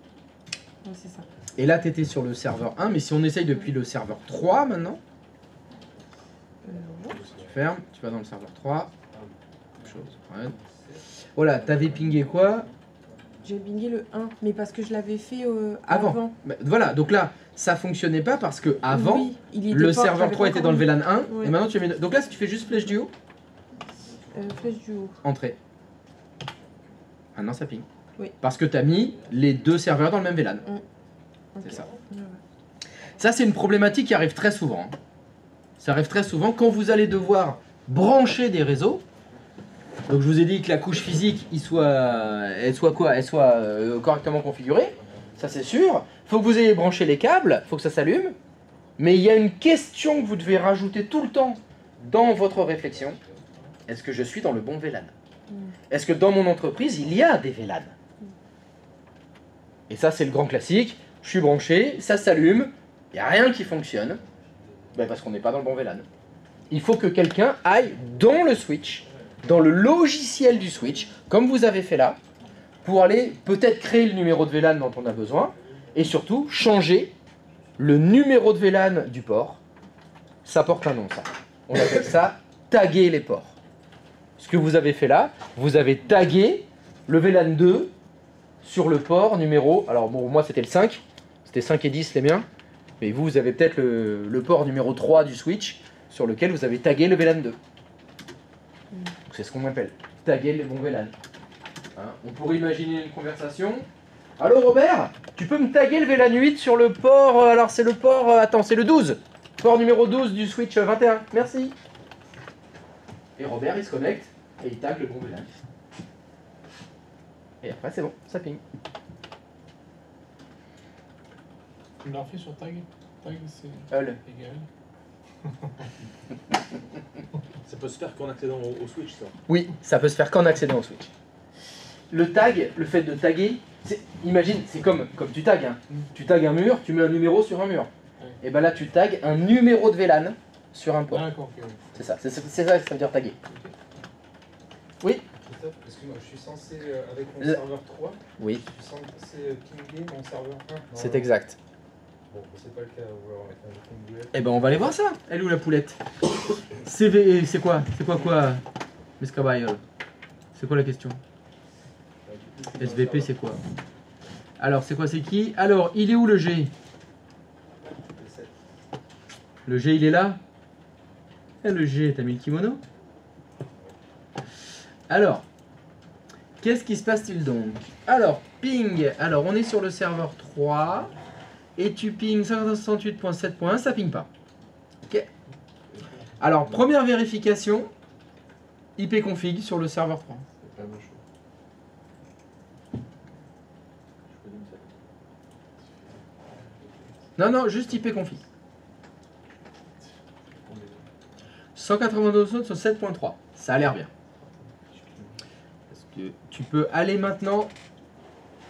Ouais, c'est ça. Et là tu étais sur le serveur 1, mais si on essaye depuis le serveur 3 maintenant, tu fermes, tu vas dans le serveur 3, chose, ouais. Voilà, t'avais pingé quoi? J'ai pingé le 1, mais parce que je l'avais fait avant. Bah, voilà, donc là, ça fonctionnait pas parce que avant, oui, le serveur 3 était dans le VLAN 1, ouais. et maintenant tu mets... Donc là, si tu fais juste flèche du haut, flèche du haut. entrée. Maintenant ça ping. Oui. Parce que tu as mis les deux serveurs dans le même VLAN. Okay. C'est ça. Ouais. Ça, c'est une problématique qui arrive très souvent. Ça arrive très souvent quand vous allez devoir brancher des réseaux. Donc je vous ai dit que la couche physique, elle soit correctement configurée. Ça c'est sûr. Il faut que vous ayez branché les câbles, il faut que ça s'allume. Mais il y a une question que vous devez rajouter tout le temps dans votre réflexion. Est-ce que je suis dans le bon VLAN? Est-ce que dans mon entreprise, il y a des VLAN? Et ça c'est le grand classique. Je suis branché, ça s'allume, il n'y a rien qui fonctionne. Ben parce qu'on n'est pas dans le bon VLAN. Il faut que quelqu'un aille dans le switch, dans le logiciel du switch, comme vous avez fait là, pour aller peut-être créer le numéro de VLAN dont on a besoin, et surtout changer le numéro de VLAN du port. Ça porte un nom, ça. On appelle ça taguer les ports. Ce que vous avez fait là, vous avez tagué le VLAN 2 sur le port numéro... Alors bon, moi c'était le 5, c'était 5 et 10 les miens, mais vous avez peut-être le port numéro 3 du switch sur lequel vous avez tagué le VLAN 2. C'est ce qu'on appelle taguer les bons VLAN. Hein, on pourrait imaginer une conversation. Allô Robert, tu peux me taguer le VLAN 8 sur le port, alors c'est le port, attends, c'est le 12. Port numéro 12 du switch 21, merci. Et Robert il se connecte et il tag le bon VLAN. Et après c'est bon, ça ping. Tu me l'as refait sur tag? Tag c'est Égal. Ça peut se faire qu'en accédant au switch, ça. Oui, ça peut se faire qu'en accédant au switch. Le tag, le fait de taguer, imagine, c'est comme tu tags. Hein. Tu tags un mur, tu mets un numéro sur un mur. Ouais. Et ben là, tu tags un numéro de VLAN sur un port. D'accord, ok. C'est ça, c'est ça que ça veut dire taguer. Oui. Christophe, excuse-moi, je suis censé, avec mon Le- serveur 3, Oui, je suis censé pinguer mon serveur 1. c'est exact. Bon, c'est pas le cas, on va avoir un jeu de boulette. Eh ben on va aller voir ça. Elle est où la poulette? CV, c'est quoi? C'est quoi Miss Cabayol? C'est quoi la question? SVP c'est quoi? Alors c'est quoi, c'est qui? Alors il est où le G? Le G il est là? Eh, le G, t'as mis le kimono? Alors, qu'est-ce qui se passe-t-il donc? Alors, ping. Alors on est sur le serveur 3. Et tu ping 568.7.1, ça ping pas. Ok. Alors, première vérification, IP config sur le serveur 3. C'est pas la même chose. Non, non, juste IP config. 192 sur 7.3. Ça a l'air bien. Parce que tu peux aller maintenant.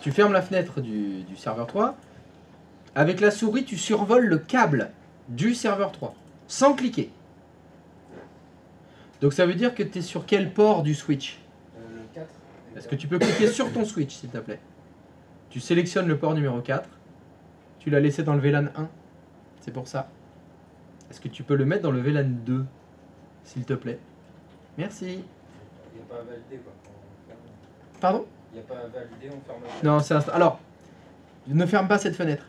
Tu fermes la fenêtre du serveur 3. Avec la souris, tu survoles le câble du serveur 3. Sans cliquer. Donc ça veut dire que tu es sur quel port du switch? Le 4. Est-ce que tu peux cliquer sur ton switch, s'il te plaît? Tu sélectionnes le port numéro 4. Tu l'as laissé dans le VLAN 1. C'est pour ça. Est-ce que tu peux le mettre dans le VLAN 2, s'il te plaît? Merci. Il n'y a pas à valider quoi. On ferme. Pardon? Il n'y a pas à valider, on ferme le. Non, c'est alors, ne ferme pas cette fenêtre.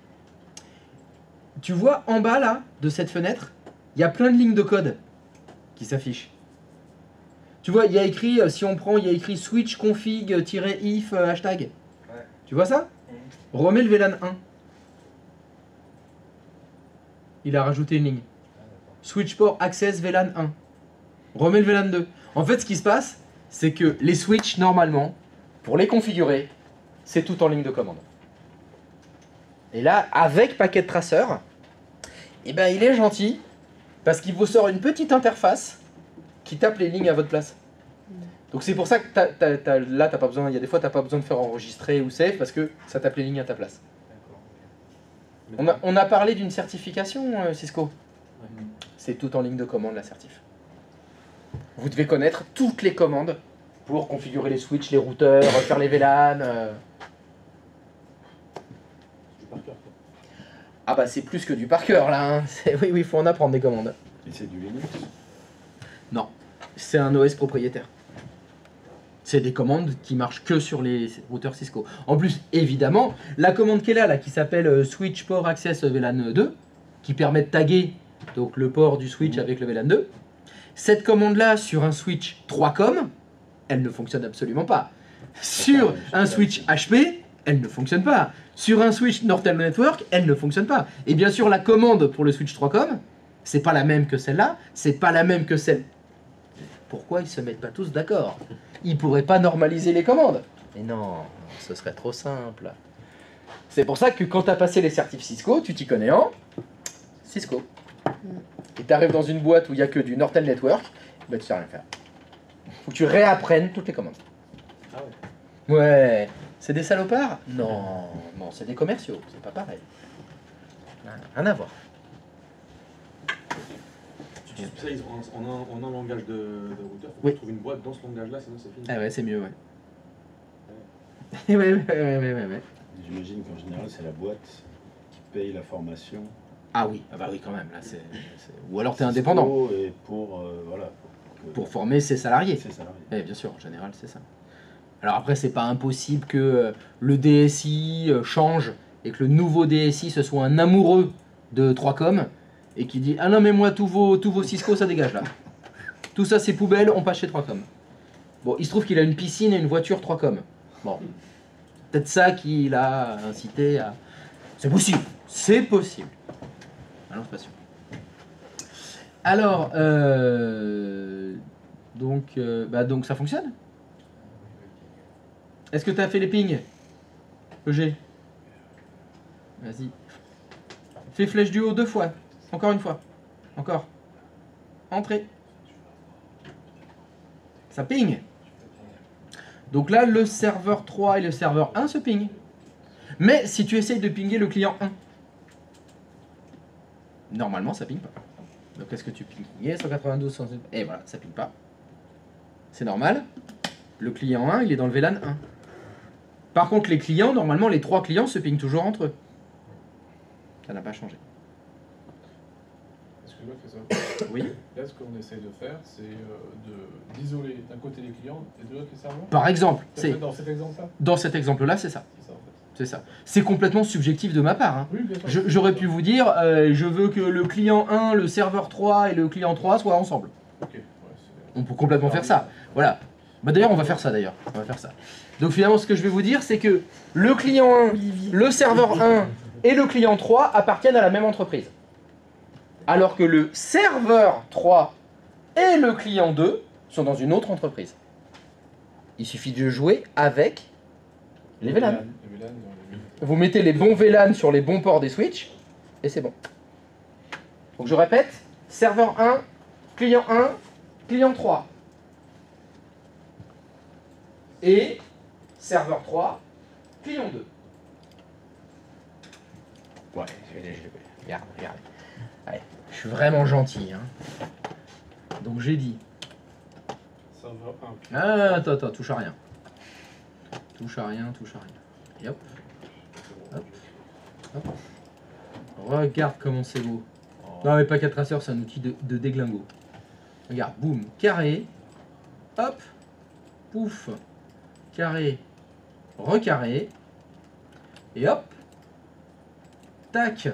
Tu vois en bas là, de cette fenêtre, il y a plein de lignes de code qui s'affichent. Tu vois, il y a écrit, si on prend, il y a écrit switch config-if hashtag. Ouais. Tu vois ça? Remets le VLAN 1. Il a rajouté une ligne. Switch port access VLAN 1. Remets le VLAN 2. En fait, ce qui se passe, c'est que les switches, normalement, pour les configurer, c'est tout en ligne de commande. Et là, avec Packet Tracer, eh ben, il est gentil, parce qu'il vous sort une petite interface qui tape les lignes à votre place. Donc c'est pour ça que là, t'as pas besoin, il y a des fois, tu n'as pas besoin de faire enregistrer ou save, parce que ça tape les lignes à ta place. On a parlé d'une certification, Cisco. C'est tout en ligne de commande, la certif. Vous devez connaître toutes les commandes pour configurer les switches, les routeurs, faire les VLAN. Ah bah c'est plus que du par cœur là. Hein. Oui, il faut en apprendre des commandes. Et c'est du Linux? Non, c'est un OS propriétaire. C'est des commandes qui marchent que sur les routeurs Cisco. En plus, évidemment, la commande qui est là qui s'appelle Switch Port Access VLAN 2, qui permet de taguer donc, le port du switch avec le VLAN 2. Cette commande-là, sur un switch 3COM, elle ne fonctionne absolument pas. Sur un switch HP, elle ne fonctionne pas. Sur un switch Nortel Network, elle ne fonctionne pas. Et bien sûr, la commande pour le switch 3COM, c'est pas la même que celle-là, c'est pas la même que celle... Pourquoi ils se mettent pas tous d'accord? Ils pourraient pas normaliser les commandes. Mais non, ce serait trop simple. C'est pour ça que quand tu as passé les certifs Cisco, tu t'y connais en Cisco. Et tu arrives dans une boîte où il n'y a que du Nortel Network, ben tu sais rien faire. Faut que tu réapprennes toutes les commandes. Ah ouais. Ouais, c'est des salopards? Non, non, c'est des commerciaux, c'est pas pareil. Rien à voir. Ça, ils ont en un langage de routeur, faut Oui. qu'on trouve une boîte dans ce langage-là, sinon c'est fini. Ah ouais, c'est mieux, ouais. Ouais. J'imagine qu'en général, c'est la boîte qui paye la formation. Ah oui, ah bah oui, quand même. Là, ou alors tu es indépendant. Et pour, voilà, pour former ses salariés. Ses salariés. Oui, bien sûr, en général, c'est ça. Alors après, c'est pas impossible que le DSI change et que le nouveau DSI, ce soit un amoureux de 3Com et qui dit « Ah non, mais moi, tous vos Cisco, ça dégage là. Tout ça, c'est poubelle, on passe chez 3Com. » Bon, il se trouve qu'il a une piscine et une voiture 3Com. Bon, peut-être ça qui l'a incité à... C'est possible, c'est possible. Alors, c'est pas sûr. Alors, donc ça fonctionne? Est-ce que tu as fait les pings? EG. Vas-y. Fais flèche du haut 2 fois. Encore une fois. Encore. Entrée. Ça ping. Donc là, le serveur 3 et le serveur 1 se ping. Mais si tu essayes de pinguer le client 1, normalement ça ping pas. Donc est-ce que tu pingues 192, 100... Et voilà, ça ping pas. C'est normal. Le client 1, il est dans le VLAN 1. Par contre, les clients, normalement, les 3 clients se pingent toujours entre eux. Ça n'a pas changé. Est-ce que je fais ça? Oui. Là, ce qu'on essaye de faire, c'est d'isoler d'un côté les clients et de l'autre les serveurs. Par exemple, C'est dans cet exemple-là. dans cet exemple-là, c'est ça. C'est ça, en fait. C'est ça. C'est complètement subjectif de ma part. Hein. Oui, bien sûr. J'aurais pu vous dire, je veux que le client 1, le serveur 3 et le client 3 soient ensemble. Ok. Ouais, On peut complètement faire ça. Voilà. Bah, d'ailleurs, on va faire ça d'ailleurs. On va faire ça. Donc finalement, ce que je vais vous dire, c'est que le client 1, le serveur 1 et le client 3 appartiennent à la même entreprise. Alors que le serveur 3 et le client 2 sont dans une autre entreprise. Il suffit de jouer avec les VLAN. Les VLAN, Vous mettez les bons VLAN sur les bons ports des switches et c'est bon. Donc je répète, serveur 1, client 3. Et serveur 3, client 2. Ouais, regarde. Allez, je suis vraiment gentil. Hein. Donc j'ai dit. serveur 1. Ah, attends, touche à rien. Touche à rien. Et hop. Hop. Regarde comment c'est beau. Non mais Packet Tracer, c'est un outil de déglingo. Regarde, boum, carré. Hop. Pouf. Carré. Recarré. Et hop. Tac.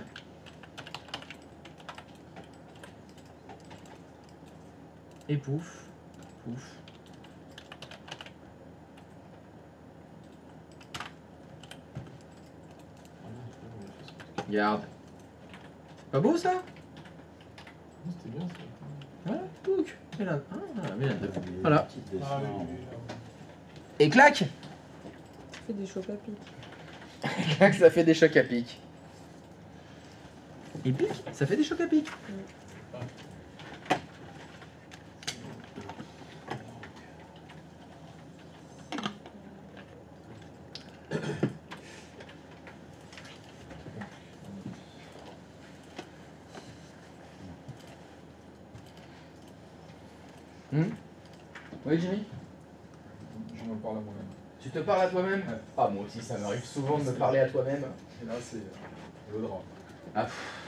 Et pouf. Pouf. Regarde. C'est pas beau ça? C'était bien ça. Voilà, touc. Et là. Ah, mais là, voilà. Petit dessin, Ah oui, en- oui, oui. Et clac. Ça fait des chocs à pic. Clac, ça fait des chocs à pic. Et pic, ça fait des chocs à pic. Oui, Jimmy? Je me parle à moi-même. Tu te parles à toi-même? Ouais. Ah, moi aussi, ça m'arrive souvent de me parler à toi-même. Et là, c'est le drame. Ah, pff.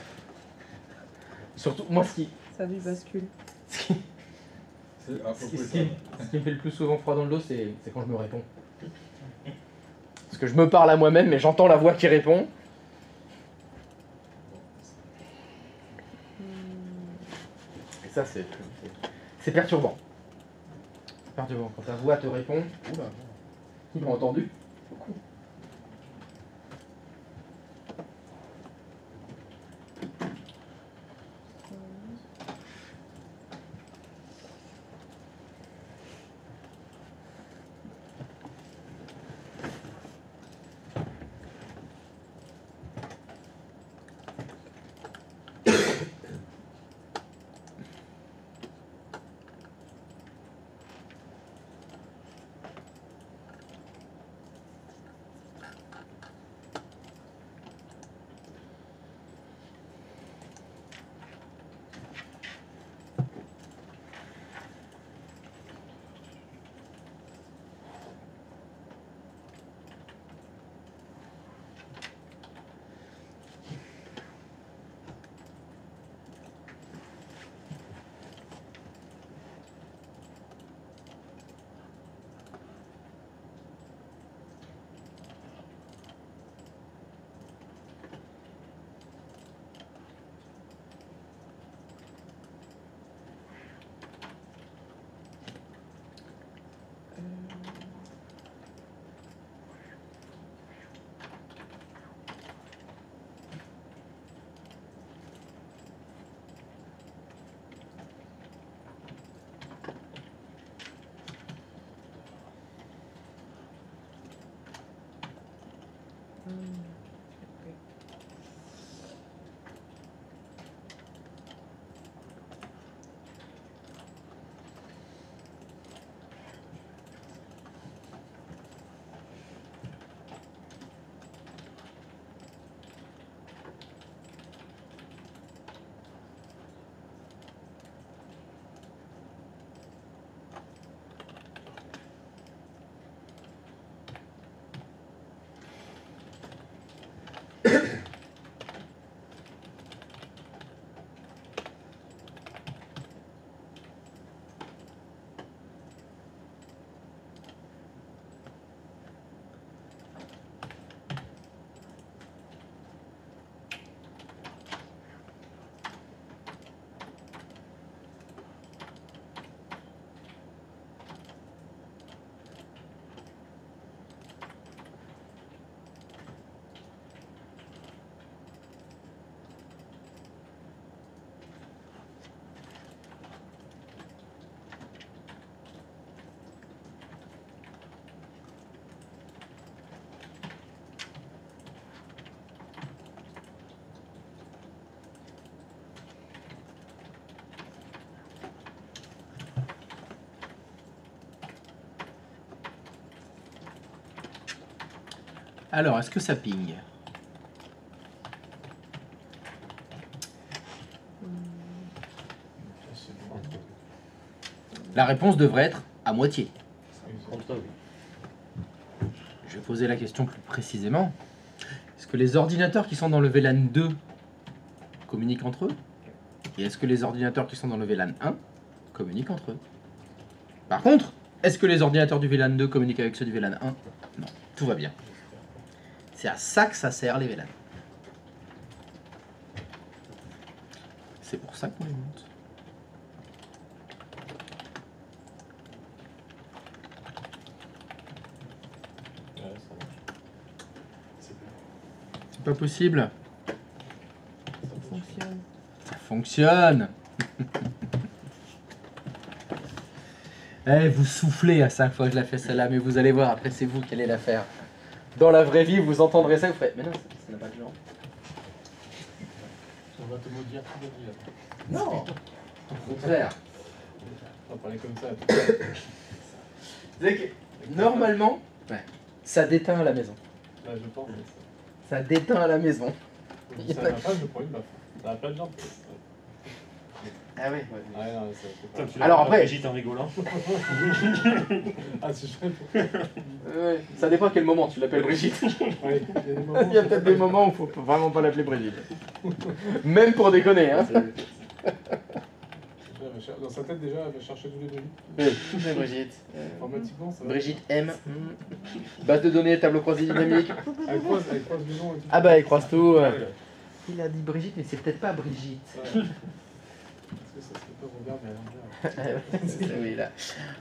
Surtout, moi, ce qui Sa vie bascule. C'est à peu près ce ça. qui me fait le plus souvent froid dans le dos, c'est quand je me réponds. Parce que je me parle à moi-même, mais j'entends la voix qui répond. Et ça, c'est perturbant. C'est perturbant. Quand ta voix te répond, oula, qui l'a entendu? Beaucoup. Alors, est-ce que ça ping? La réponse devrait être à moitié. Contre eux, oui. Je vais poser la question plus précisément. Est-ce que les ordinateurs qui sont dans le VLAN 2 communiquent entre eux? Et est-ce que les ordinateurs qui sont dans le VLAN 1 communiquent entre eux? Par contre, est-ce que les ordinateurs du VLAN 2 communiquent avec ceux du VLAN 1? Non, tout va bien. C'est à ça que ça sert les VLAN. C'est pour ça qu'on les monte. Ouais, ça marche. C'est bien. C'est pas possible. Ça fonctionne. Ça fonctionne. Eh, vous soufflez à chaque fois que je la fais celle-là, mais vous allez voir, après c'est vous qui allez la faire. Dans la vraie vie, vous entendrez ça, vous faites, mais non, ça n'a pas de genre. On va te maudire tout le dire. Non, au contraire. On va parler comme ça. C'est que, normalement, ça déteint à la maison. Là, je pense. Ça déteint à la maison. Ça n'a pas de problème, bah, ça n'a pas de jambe. Ah oui. Ouais, non, c'est pas... Tu Alors l'as après- Brigitte en rigolant. Ah, c'est chouette. Ça dépend à quel moment tu l'appelles Brigitte. Ouais, il y a des moments Il y a peut-être des moments où il faut vraiment pas l'appeler Brigitte. Même pour déconner, hein. Dans sa tête, déjà, elle va chercher tous les Brigitte. Oui, toutes les Brigitte. Informatiquement, ça va. Brigitte M. Base de données, tableau croisé dynamique. Elle croise le nom et tout. Ah bah, elle croise tout. Il a dit Brigitte, mais c'est peut-être pas Brigitte. Ouais. Est-ce que ça serait pas Robert, mais à l'envers? Oui, là.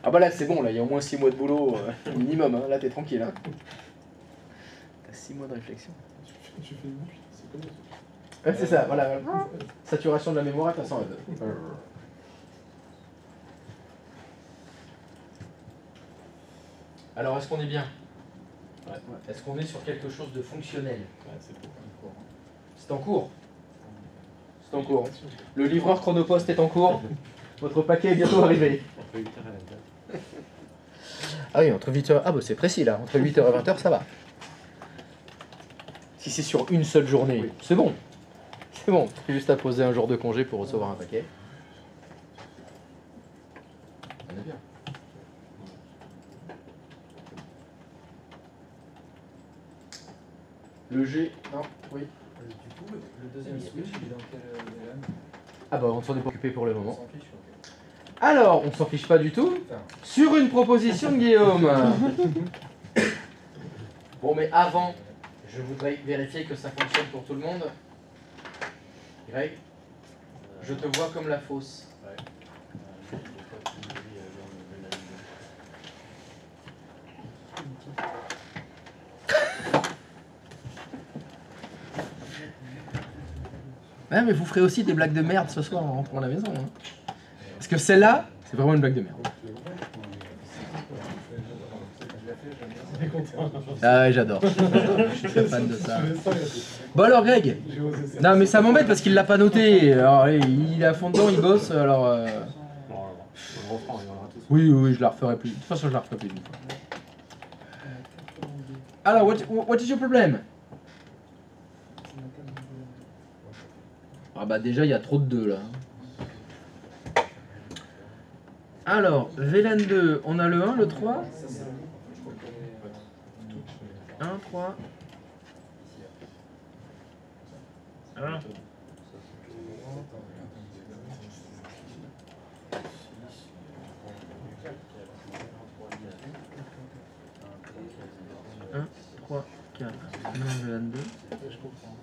Ah bah là, c'est bon, là, il y a au moins 6 mois de boulot minimum. Hein. Là, t'es tranquille. Hein. T'as 6 mois de réflexion. Tu fais une boucle, c'est comme ça. Ouais, c'est ça, voilà. Saturation de la mémoire à 400 Alors, est-ce qu'on est bien? Ouais. Est-ce qu'on est sur quelque chose de fonctionnel? Ouais, c'est pour court. C'est en cours. C'est en cours. Le livreur chronopost est en cours. Votre paquet est bientôt arrivé. Entre 8h et 20h. Ah oui, entre 8h... Ah bah c'est précis là. Entre 8h et 20h, ça va. Si c'est sur une seule journée, c'est bon. C'est bon. C'est juste à poser un jour de congé pour recevoir un paquet. On est bien. Le G... Non, oui. Du coup, le deuxième switch, il est dans quel VLAN? Ah bah on s'en est pas occupé pour le On moment. s'en fiche, ok. Alors, on s'en fiche pas du tout. Enfin, Sur une proposition de Guillaume. Bon, mais avant, je voudrais vérifier que ça fonctionne pour tout le monde. Greg, je te vois comme la fausse. Ouais, mais vous ferez aussi des blagues de merde ce soir en rentrant à la maison. Hein. Parce que celle-là, c'est vraiment une blague de merde. Ah ouais, j'adore. Je suis très fan de ça. Bon alors Greg. Non mais ça m'embête parce qu'il l'a pas noté. Alors il est à fond dedans, il bosse. Alors. On le reprend, il y en aura tous. Oui, je la referai plus. De toute façon, je la referai plus d'une fois. Alors, what is your problem? Ah bah déjà, il y a trop de 2 là. Alors, VLAN 2, on a le 1, le 3. 1, 3. 1. Un, 3, 4. Non, VLAN 2. Je comprends.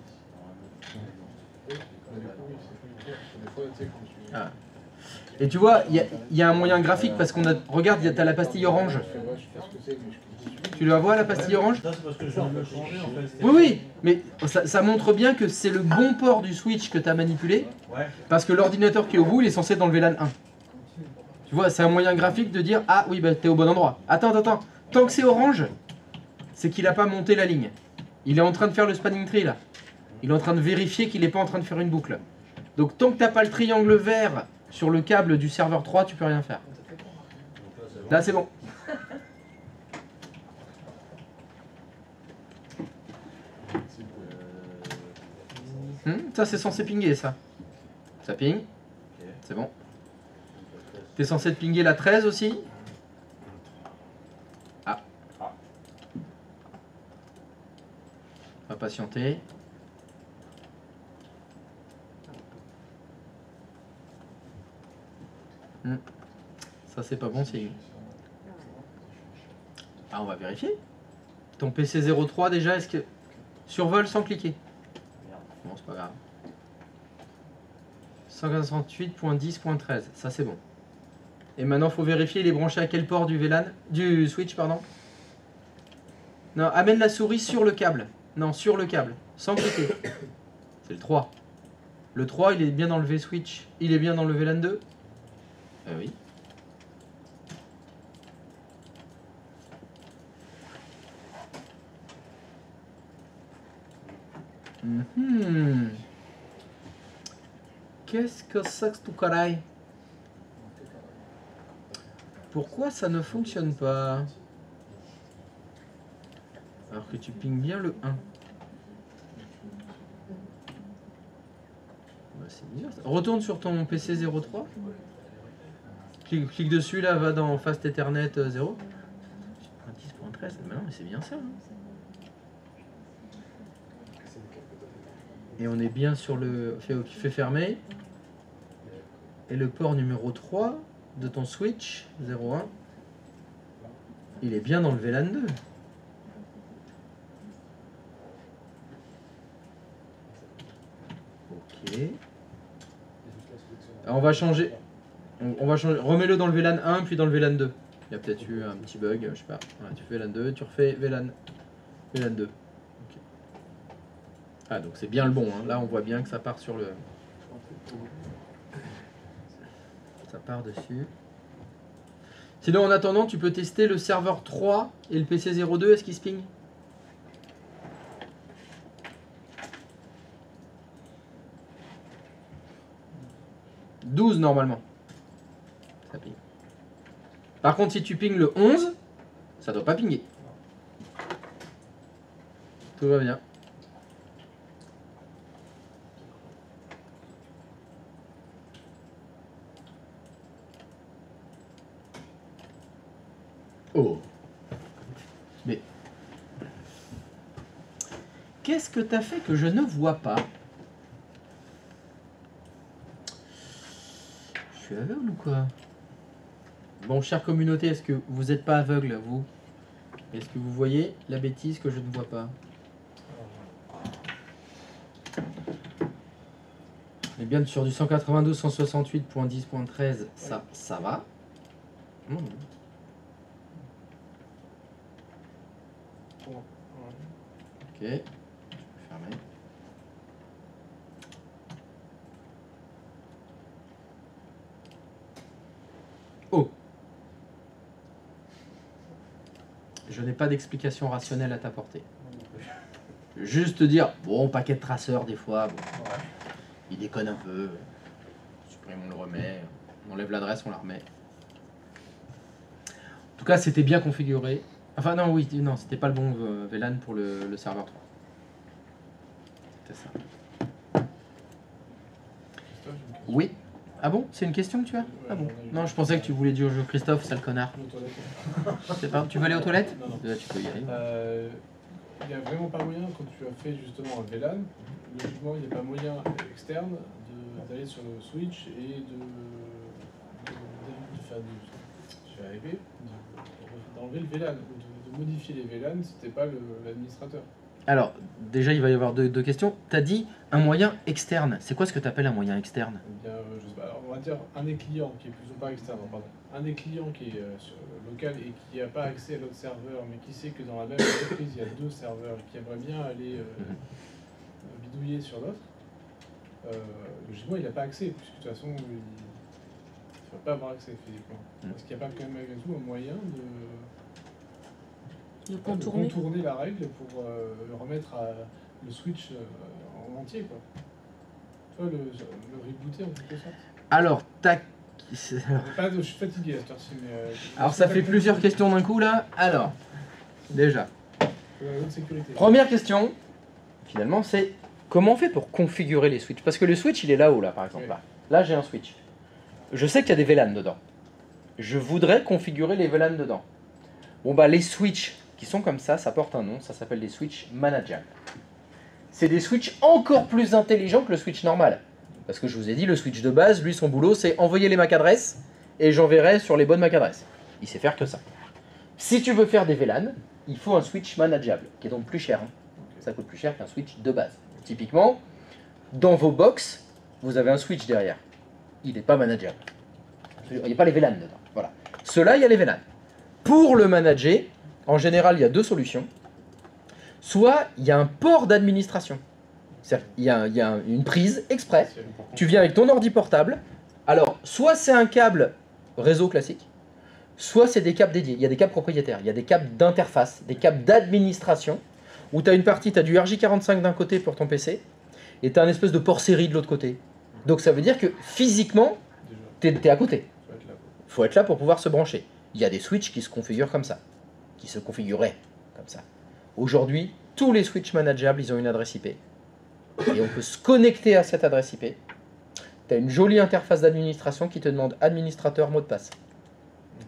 Oui, mais du coup, oui, c'est plus clair. Des fois, tu sais, quand tu... Ah. Et tu vois, il y a un moyen graphique parce qu'on a. Regarde, t'as la pastille orange. Je fais, ouais, je sais ce que c'est, mais je comprends. Tu la vois la pastille orange? Non, c'est parce que je viens de le changer en fait. Oui, mais ça montre bien que c'est le bon port du switch que tu as manipulé. Ouais. Parce que l'ordinateur qui est au bout, il est censé être dans le VLAN 1. Tu vois, c'est un moyen graphique de dire ah oui, bah t'es au bon endroit. Attends. Tant que c'est orange, c'est qu'il n'a pas monté la ligne. Il est en train de faire le spanning tree là. Il est en train de vérifier qu'il n'est pas en train de faire une boucle. Donc tant que t'as pas le triangle vert sur le câble du serveur 3, tu peux rien faire. Là c'est bon. Ça, c'est censé pinguer, ça. Ça ping. Ok. C'est bon. T'es censé te pinguer la 13 aussi. Ah. On va patienter. Ça, c'est pas bon signe. Ah, on va vérifier. Ton PC 03 déjà, est-ce que... Survole sans cliquer. Bon, c'est pas grave. 168.10.13, ça c'est bon. Et maintenant, faut vérifier, il est branché à quel port du VLAN? Du Switch, pardon. Non, amène la souris sur le câble. Non, sur le câble, sans cliquer. C'est le 3. Le 3, il est bien dans le V-Switch. Il est bien dans le VLAN 2? Oui. Qu'est-ce que c'est que tout caraï? Pourquoi ça ne fonctionne pas? Alors que tu pinges bien le 1. Bah, c'est bizarre ça. Retourne sur ton PC 03. Clique dessus, là, va dans Fast Ethernet 0. 10.13, bah non, mais c'est bien ça. Hein. Et on est bien sur le fait fermer. Et le port numéro 3 de ton Switch 01, il est bien dans le VLAN 2. Ok. Alors on va changer. On va changer. Remets-le dans le VLAN 1 puis dans le VLAN 2. Il y a peut-être eu un petit bug, je sais pas. Voilà, tu fais VLAN 2, tu refais VLAN 2. Ah, donc c'est bien le bon, hein. Là on voit bien que ça part sur le... Ça part dessus. Sinon en attendant tu peux tester le serveur 3 et le PC 02, est-ce qu'il se ping? « 12 normalement. Ça ping. Par contre si tu ping le 11, ça doit pas pinguer. Tout va bien. Oh. Mais qu'est-ce que t'as fait que je ne vois pas? Je suis aveugle ou quoi? Bon, chère communauté, est-ce que vous n'êtes pas aveugle, vous? Est-ce que vous voyez la bêtise que je ne vois pas? On est bien sur du 192.168.10.13, ça va. Ok, je peux fermer. Oh! Je n'ai pas d'explication rationnelle à t'apporter. Juste te dire, bon, paquet de traceurs des fois, bon, il déconne un peu. Supprime, on le remet. On enlève l'adresse, on la remet. En tout cas, c'était bien configuré. Enfin non, oui, non, c'était pas le bon VLAN pour le serveur 3. C'était ça. Oui. Ah bon? C'est une question que tu as? Ah bon? Non, je pensais que tu voulais dire au jeu Christophe, sale connard. C'est pas... Tu veux aller aux toilettes? Non, non. Là, tu peux y aller. Il n'y a vraiment pas moyen, quand tu as fait justement un VLAN, logiquement, il n'y a pas moyen externe d'aller sur le Switch et d'enlever le VLAN, ou de modifier les VLAN si t'es pas l'administrateur. Alors, déjà, il va y avoir deux questions. Tu as dit un moyen externe. C'est quoi ce que tu appelles un moyen externe? Eh bien, je sais pas. Alors, on va dire un des clients qui est plus ou pas externe, pardon. Un des clients qui est local et qui n'a pas accès à l'autre serveur, mais qui sait que dans la même entreprise, il y a deux serveurs et qui aimerait bien aller bidouiller sur l'autre, logiquement, il n'a pas accès, puisque de toute façon, il ne va pas avoir accès physiquement. Est-ce qu'il n'y a pas quand même malgré tout un moyen de contourner la règle pour remettre le Switch en entier, quoi. Tu vois, le rebooter en quelque sorte. Alors, tac. Je suis fatigué à cette heure-ci, mais... Alors, ça fait plusieurs questions d'un coup, là. Alors, déjà. Sécurité. Première question, finalement, c'est Comment on fait pour configurer les switches? Parce que le switch, il est là-haut, là, par exemple. Oui. Là, là j'ai un switch. Je sais qu'il y a des VLAN dedans. Je voudrais configurer les VLAN dedans. Bon, bah, les switches qui sont comme ça porte un nom. Ça s'appelle des switches manageables. C'est des switches encore plus intelligents que le switch normal. Parce que je vous ai dit, le switch de base, lui, son boulot, c'est envoyer les MAC adresses et j'enverrai sur les bonnes MAC adresses. Il sait faire que ça. Si tu veux faire des VLAN, il faut un switch manageable, qui est donc plus cher. Hein. Ça coûte plus cher qu'un switch de base. Typiquement, dans vos box, vous avez un switch derrière. Il n'est pas manageable. Il n'y a pas les VLAN dedans. Voilà. Ceux-là, il y a les VLAN. Pour le manager, en général, il y a deux solutions. Soit il y a un port d'administration. C'est-à-dire, il y a une prise exprès. Tu viens avec ton ordi portable. Alors, soit c'est un câble réseau classique, soit c'est des câbles dédiés. Il y a des câbles propriétaires, il y a des câbles d'interface, des câbles d'administration, où tu as une partie, tu as du RJ45 d'un côté pour ton PC, et tu as un espèce de port série de l'autre côté. Donc ça veut dire que physiquement, tu es à côté. Il faut être là pour pouvoir se brancher. Il y a des switches qui se configurent comme ça, qui se configuraient comme ça. Aujourd'hui, tous les switches manageables, ils ont une adresse IP. Et on peut se connecter à cette adresse IP. Tu as une jolie interface d'administration qui te demande administrateur mot de passe.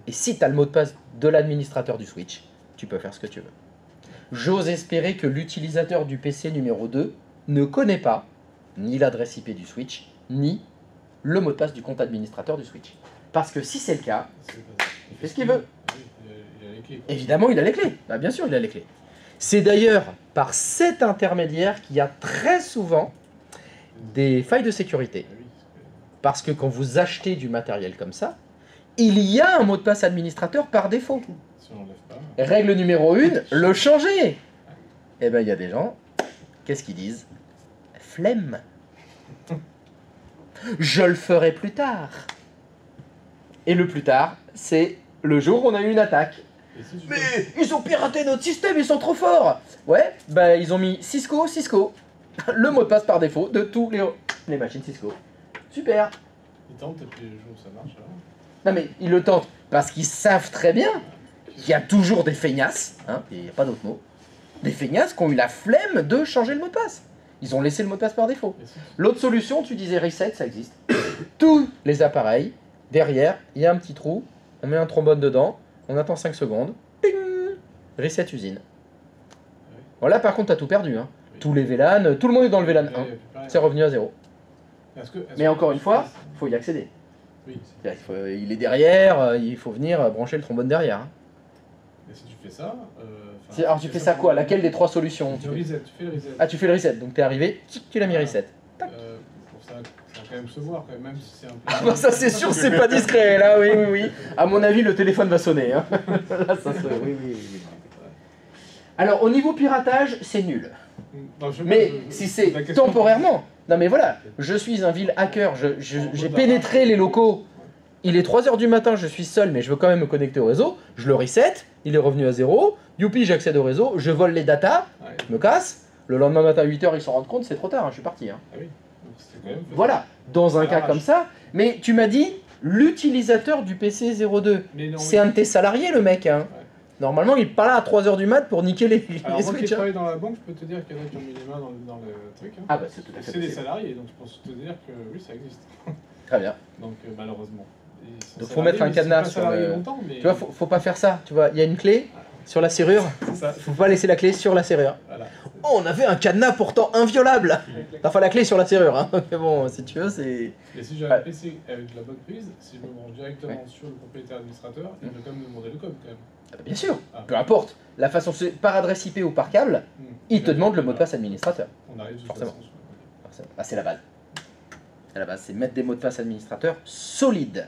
Et si tu as le mot de passe de l'administrateur du switch, tu peux faire ce que tu veux. J'ose espérer que l'utilisateur du PC numéro 2 ne connaît pas ni l'adresse IP du switch, ni le mot de passe du compte administrateur du switch. Parce que si c'est le cas, il fait ce qu'il veut. Il a les clés. Évidemment, il a les clés. Bah, bien sûr, il a les clés. C'est d'ailleurs par cet intermédiaire qu'il y a très souvent des failles de sécurité. Parce que quand vous achetez du matériel comme ça, il y a un mot de passe administrateur par défaut. Si on l'enlève pas. Règle numéro 1, le changer. Eh bien, il y a des gens, qu'est-ce qu'ils disent? Flemme. Je le ferai plus tard. Et le plus tard, c'est le jour où on a eu une attaque. Et si tu Mais fais- ils ont piraté notre système, ils sont trop forts. Ouais, bah ils ont mis Cisco, le mot de passe par défaut de tous les machines Cisco. Super. Ils tentent et puis le jour où ça marche, alors. Non mais ils le tentent parce qu'ils savent très bien qu'il y a toujours des feignasses, hein, il n'y a pas d'autre mot, des feignasses qui ont eu la flemme de changer le mot de passe. Ils ont laissé le mot de passe par défaut. Et si- L'autre solution, tu disais reset, ça existe. Tous les appareils, derrière, il y a un petit trou, on met un trombone dedans, on attend 5 secondes, ping, reset usine. Voilà, par contre, tu as tout perdu. Hein. Oui. Tous les VLAN, tout le monde est dans le VLAN il y a 1. plus rien. C'est revenu à 0. Est-ce Mais encore une fois, il faut y accéder. Oui. C'est-à-dire, il est derrière, il faut venir brancher le trombone derrière. Hein. Et si tu fais ça. Alors tu fais ça quoi? Laquelle des trois solutions Tu reset, tu fais le reset. Ah, tu fais le reset, donc t'es arrivé, tu l'as mis reset. Pour ça va quand même se voir, quand même, même si c'est un peu. Ah bah ça c'est sûr, c'est pas discret, là, oui, oui, oui. À mon avis, le téléphone va sonner. Hein. Là, ça se... Oui, oui, oui. Alors, au niveau piratage, c'est nul. Non, je sais Mais pas, si c'est la question- temporairement... Non mais voilà, je suis un vil hacker, j'ai pénétré les locaux. Il est 3h du matin, je suis seul, mais je veux quand même me connecter au réseau. Je le reset, il est revenu à 0. Youpi, j'accède au réseau, je vole les datas, Ouais. je me casse. Le lendemain matin, 8h, ils s'en rendent compte, c'est trop tard, hein, je suis parti. Hein. Ah oui, donc c'était quand même. Voilà, dans un cas Ah, comme ça. Mais tu m'as dit, l'utilisateur du PC 02, Mais non, c'est un de tes salariés, le mec. Hein. Ouais. Normalement, il est pas là à 3h du mat pour niquer les Alors, moi qui switches. Hein. travaille dans la banque, je peux te dire qu'il y en a qui ont mis les mains dans le truc. Hein. Ah bah c'est tout à fait C'est des possible. salariés, donc je pense te dire que oui, ça existe. Très bien. Donc malheureusement. Ils sont Donc, faut salariés, mettre un mais ils sont cadenas pas sur salariés le- longtemps, mais... Tu vois, faut pas faire ça. Tu vois, il y a une clé sur la serrure. C'est ça. Faut pas laisser la clé sur la serrure. Voilà. Oh, on avait un cadenas pourtant inviolable. Enfin, la clé sur la serrure. Hein. Mais bon, si tu veux, c'est... Et si j'ai Ouais. un PC avec la bonne prise, si je me branche directement sur le propriétaire administrateur, il va quand même me demander le code quand même. Ah bah, bien sûr. Ah. Peu importe. La façon, c'est par adresse IP ou par câble, il te demande le mot de passe administrateur. On arrive de toute Forcément. façon. Forcément. Ah, c'est la base. C'est la base, c'est mettre des mots de passe administrateurs solides.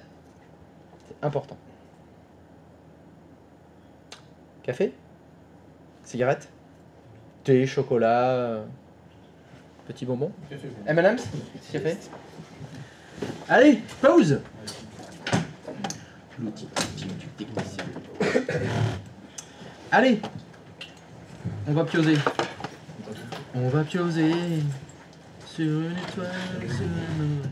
C'est important. Café? Cigarette? Thé, chocolat? Petit bonbon? Café, bon. M&M's? Café? Allez, pause! L'outil du technicien. Allez! On va pioser. On va pioser sur une étoile, sur un